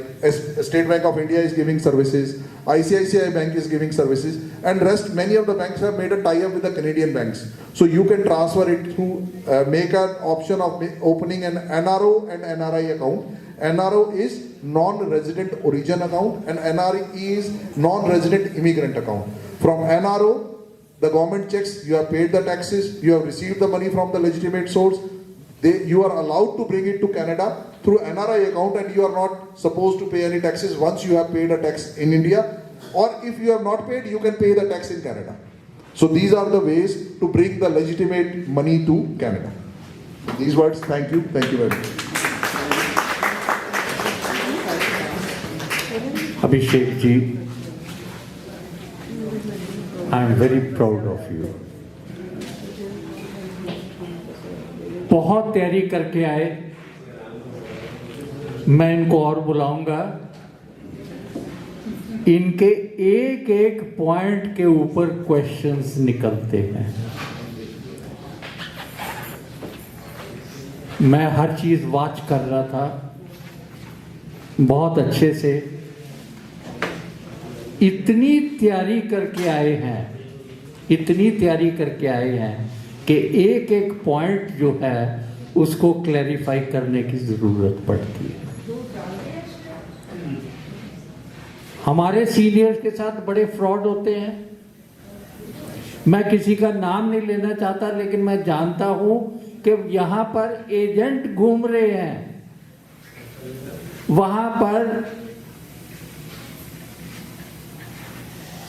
State Bank of India is giving services, ICICI Bank is giving services, and rest many of the banks have made a tie-up with the Canadian banks. So you can transfer it through, make an option of opening an NRO and NRI account. NRO is non-resident origin account and NRI is non-resident immigrant account. From NRO, the government checks you have paid the taxes, you have received the money from the legitimate source. You are allowed to bring it to Canada through NRI account, and you are not supposed to pay any taxes once you have paid a tax in India, or if you have not paid, you can pay the tax in Canada. So these are the ways to bring the legitimate money to Canada. These words, thank you very much. Abhishek ji, I am very proud of you. बहुत तैयारी करके आए, मैं इनको और बुलाऊंगा, इनके एक एक पॉइंट के ऊपर क्वेश्चंस निकलते हैं. मैं हर चीज वॉच कर रहा था बहुत अच्छे से. इतनी तैयारी करके आए हैं, इतनी तैयारी करके आए हैं कि एक एक पॉइंट जो है उसको क्लैरिफाई करने की जरूरत पड़ती है. हमारे सीनियर्स के साथ बड़े फ्रॉड होते हैं. मैं किसी का नाम नहीं लेना चाहता, लेकिन मैं जानता हूं कि यहां पर एजेंट घूम रहे हैं, वहां पर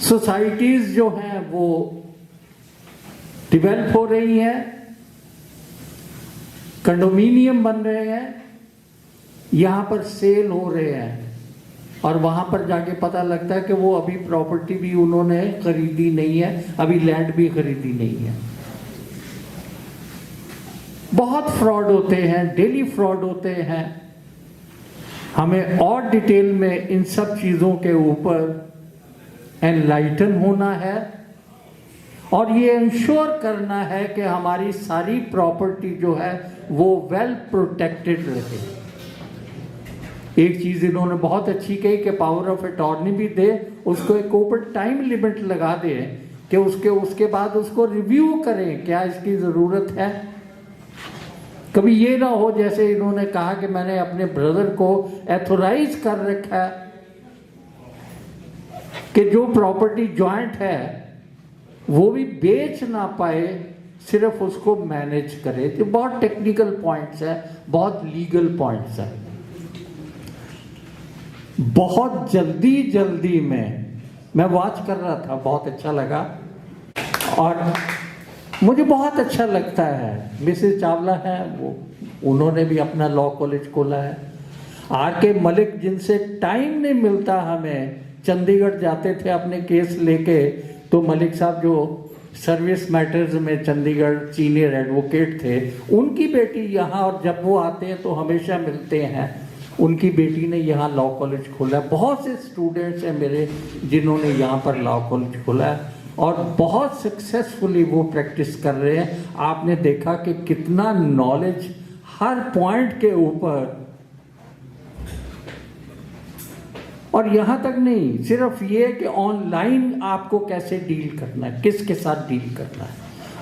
सोसाइटीज जो हैं वो डेवलप हो रही हैं, कंडोमिनियम बन रहे हैं, यहां पर सेल हो रहे हैं, और वहां पर जाके पता लगता है कि वो अभी प्रॉपर्टी भी उन्होंने खरीदी नहीं है, अभी लैंड भी खरीदी नहीं है. बहुत फ्रॉड होते हैं, डेली फ्रॉड होते हैं. हमें और डिटेल में इन सब चीजों के ऊपर एनलाइटन होना है और ये इंश्योर करना है कि हमारी सारी प्रॉपर्टी जो है वो वेल प्रोटेक्टेड रहे. एक चीज इन्होंने बहुत अच्छी कही कि पावर ऑफ अटॉर्नी भी दे, उसको एक ऊपर टाइम लिमिट लगा दे कि उसके बाद उसको रिव्यू करें, क्या इसकी जरूरत है. कभी ये ना हो जैसे इन्होंने कहा कि मैंने अपने ब्रदर को एथोराइज कर रखा है कि जो प्रॉपर्टी जॉइंट है वो भी बेच ना पाए, सिर्फ उसको मैनेज करे. तो बहुत टेक्निकल पॉइंट्स है, बहुत लीगल पॉइंट्स है. बहुत जल्दी में मैं वॉच कर रहा था, बहुत अच्छा लगा और मुझे बहुत अच्छा लगता है. मिसेस चावला है वो, उन्होंने भी अपना लॉ कॉलेज खोला है. आर.के. मलिक, जिनसे टाइम नहीं मिलता हमें, चंडीगढ़ जाते थे अपने केस लेके, तो मलिक साहब जो सर्विस मैटर्स में चंडीगढ़ सीनियर एडवोकेट थे, उनकी बेटी यहाँ, और जब वो आते हैं तो हमेशा मिलते हैं, उनकी बेटी ने यहाँ लॉ कॉलेज खोला है. बहुत से स्टूडेंट्स हैं मेरे जिन्होंने यहाँ पर लॉ कॉलेज खोला है और बहुत सक्सेसफुली वो प्रैक्टिस कर रहे हैं. आपने देखा कि कितना नॉलेज हर पॉइंट के ऊपर, और यहाँ तक नहीं, सिर्फ ये कि ऑनलाइन आपको कैसे डील करना है, किसके साथ डील करना है.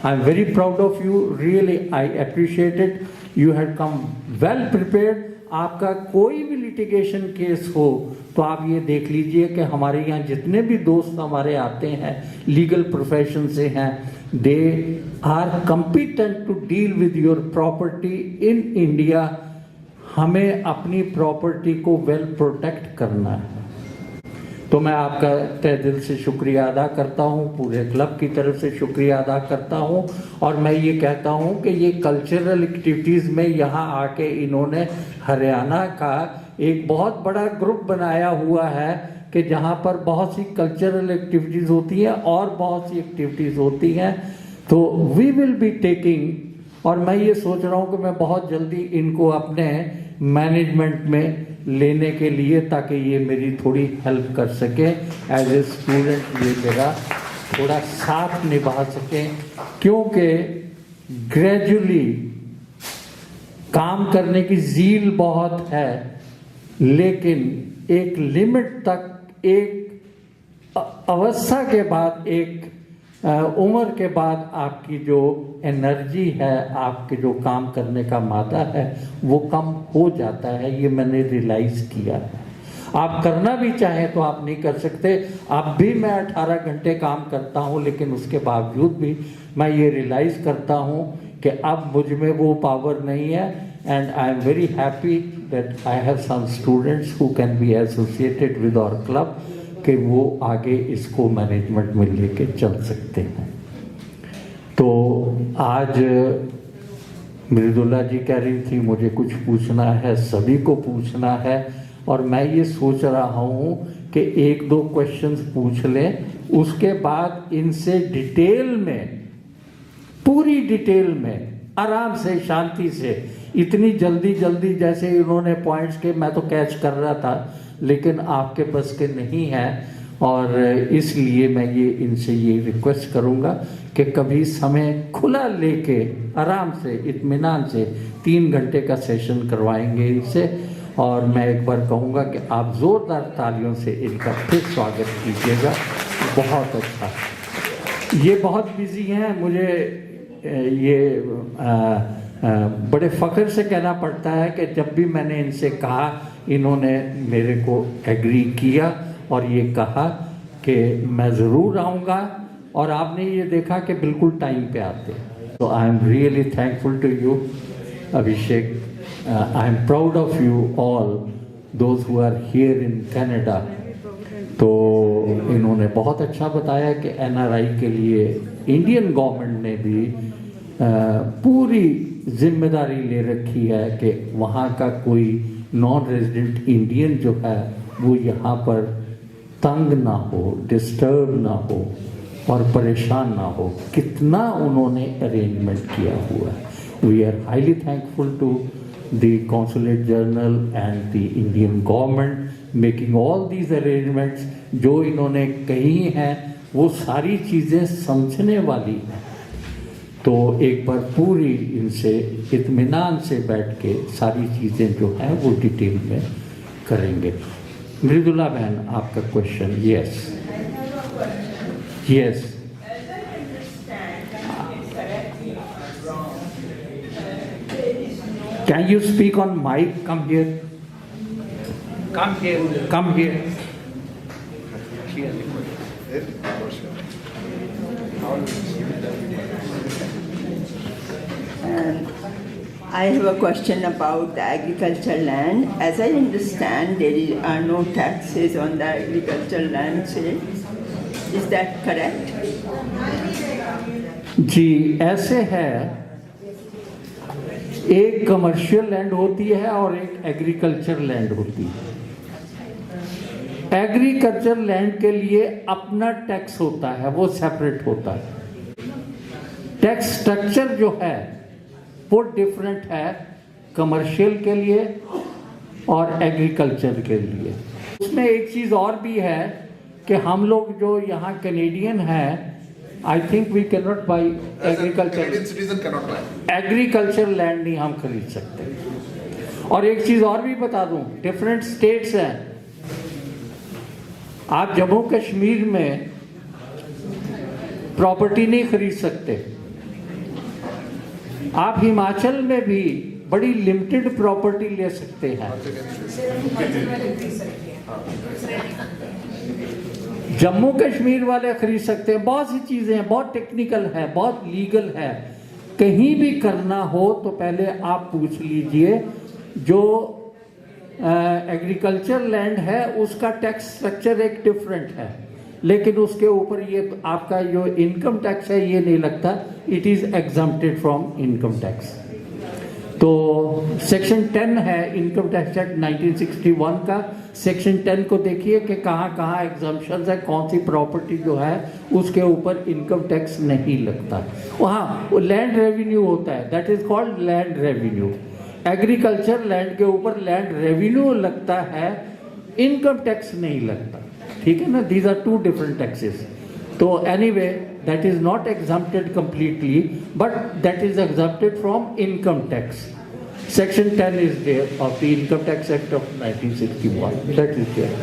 आई am very proud of you, really I appreciate it. You have come well prepared. आपका कोई भी लिटिगेशन केस हो तो आप ये देख लीजिए कि हमारे यहाँ जितने भी दोस्त हमारे आते हैं लीगल प्रोफेशन से हैं, they are competent to deal with your property in India. हमें अपनी प्रॉपर्टी को वेल प्रोटेक्ट करना है. तो मैं आपका तहे दिल से शुक्रिया अदा करता हूँ, पूरे क्लब की तरफ से शुक्रिया अदा करता हूँ. और मैं ये कहता हूँ कि ये कल्चरल एक्टिविटीज़ में यहाँ आके इन्होंने हरियाणा का एक बहुत बड़ा ग्रुप बनाया हुआ है कि जहाँ पर बहुत सी कल्चरल एक्टिविटीज़ होती हैं और बहुत सी एक्टिविटीज़ होती हैं. तो वी विल बी टेकिंग और मैं ये सोच रहा हूँ कि मैं बहुत जल्दी इनको अपने मैनेजमेंट में लेने के लिए, ताकि ये मेरी थोड़ी हेल्प कर सके एज ए स्टूडेंट, ये मेरा थोड़ा साथ निभा सकें, क्योंकि ग्रेजुअली काम करने की ज़ील बहुत है, लेकिन एक लिमिट तक, एक अवस्था के बाद, एक उम्र के बाद आपकी जो एनर्जी है, आपके जो काम करने का मादा है, वो कम हो जाता है। ये मैंने रियलाइज़ किया है। आप करना भी चाहें तो आप नहीं कर सकते। अब भी मैं 18 घंटे काम करता हूँ, लेकिन उसके बावजूद भी मैं ये रियलाइज़ करता हूँ कि अब मुझ में वो पावर नहीं है। And I am very happy that I have some students who can be associated with our club, कि वो आगे इसको मैनेजमेंट में लेके चल सकते हैं। तो आज मृदुला जी कह रही थी मुझे कुछ पूछना है, सभी को पूछना है, और मैं ये सोच रहा हूँ कि 1-2 क्वेश्चंस पूछ लें, उसके बाद इनसे डिटेल में, पूरी डिटेल में, आराम से, शांति से, इतनी जल्दी जैसे इन्होंने पॉइंट्स के, मैं तो कैच कर रहा था, लेकिन आपके बस के नहीं है, और इसलिए मैं ये इनसे ये रिक्वेस्ट करूँगा कि कभी समय खुला लेके आराम से, इत्मीनान से 3 घंटे का सेशन करवाएंगे इनसे। और मैं एक बार कहूँगा कि आप ज़ोरदार तालियों से इनका फिर स्वागत कीजिएगा। बहुत अच्छा, ये बहुत बिजी हैं, मुझे ये बड़े फ़ख्र से कहना पड़ता है कि जब भी मैंने इनसे कहा, इन्होंने मेरे को एग्री किया और ये कहा कि मैं ज़रूर आऊँगा, और आपने ये देखा कि बिल्कुल टाइम पे आते। तो I am really thankful to you Abhishek, I am proud of you all those who are here in Canada. तो इन्होंने बहुत अच्छा बताया कि एनआरआई के लिए इंडियन गवर्नमेंट ने भी पूरी जिम्मेदारी ले रखी है कि वहाँ का कोई नॉन रेजिडेंट इंडियन जो है वो यहाँ पर तंग ना हो, डिस्टर्ब ना हो और परेशान ना हो। कितना उन्होंने अरेंजमेंट किया हुआ है। We are highly thankful to the consulate general and the Indian government making all these arrangements. जो इन्होंने कही हैं वो सारी चीज़ें समझने वाली हैं। तो एक बार पूरी इनसे इत्मीनान से बैठ के सारी चीज़ें जो हैं वो डिटेल में करेंगे। मृदुला बहन, आपका question. Yes yes, can you speak on mic? Come here, come here, come here. I have a question about the agricultural land. As I understand, there are no taxes on the agricultural land sales. Is that correct? जी ऐसे है, एक commercial land होती है और एक agriculture land होती है। Agriculture land के लिए अपना टैक्स होता है, वो सेपरेट होता है। टैक्स स्ट्रक्चर जो है वो डिफरेंट है कमर्शियल के लिए और एग्रीकल्चर के लिए। उसमें एक चीज़ और भी है कि हम लोग जो यहाँ कैनेडियन हैं, I think we can not buy agriculture land नहीं हम खरीद सकते। और एक चीज़ और भी बता दूं, डिफरेंट स्टेट्स हैं। आप जम्मू कश्मीर में प्रॉपर्टी नहीं खरीद सकते। आप हिमाचल में भी बड़ी लिमिटेड प्रॉपर्टी ले सकते हैं। जम्मू कश्मीर वाले खरीद सकते हैं। बहुत सी चीज़ें हैं, बहुत टेक्निकल है, बहुत लीगल है। कहीं भी करना हो तो पहले आप पूछ लीजिए। जो एग्रीकल्चर लैंड है उसका टैक्स स्ट्रक्चर एक डिफरेंट है, लेकिन उसके ऊपर ये आपका जो इनकम टैक्स है ये नहीं लगता। It is exempted from income tax. तो सेक्शन 10 है इनकम टैक्स एक्ट 1961 का। सेक्शन 10 को देखिए कि कहाँ कहाँ एग्जम्पशंस है, कौन सी प्रॉपर्टी जो है उसके ऊपर इनकम टैक्स नहीं लगता। वहाँ वो लैंड रेवेन्यू होता है, that is called land revenue. Agriculture land के ऊपर लैंड रेवेन्यू लगता है, इनकम टैक्स नहीं लगता, ठीक है ना। These are two different taxes. तो anyway that is not exempted completely, but that is exempted from income tax. Section 10 is there of the Income Tax Act of 1961. That is there.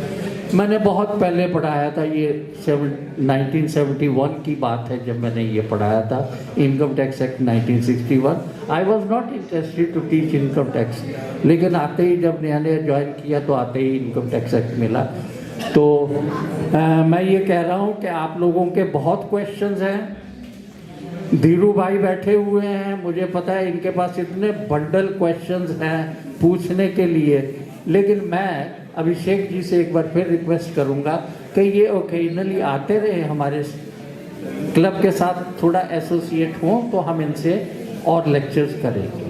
मैंने बहुत पहले पढ़ाया था, ये 1971 की बात है जब मैंने ये पढ़ाया था income tax act 1961। I was not interested to teach income tax, लेकिन आते ही जब नया नया ज्वाइन किया तो आते ही इनकम टैक्स एक्ट मिला। तो मैं ये कह रहा हूँ कि आप लोगों के बहुत क्वेश्चंस हैं। धीरू भाई बैठे हुए हैं, मुझे पता है इनके पास इतने बंडल क्वेश्चंस हैं पूछने के लिए, लेकिन मैं अभिषेक जी से एक बार फिर रिक्वेस्ट करूँगा कि ये ओकेजनली आते रहे हमारे क्लब के साथ, थोड़ा एसोसिएट हों तो हम इनसे और लेक्चर्स करेंगे।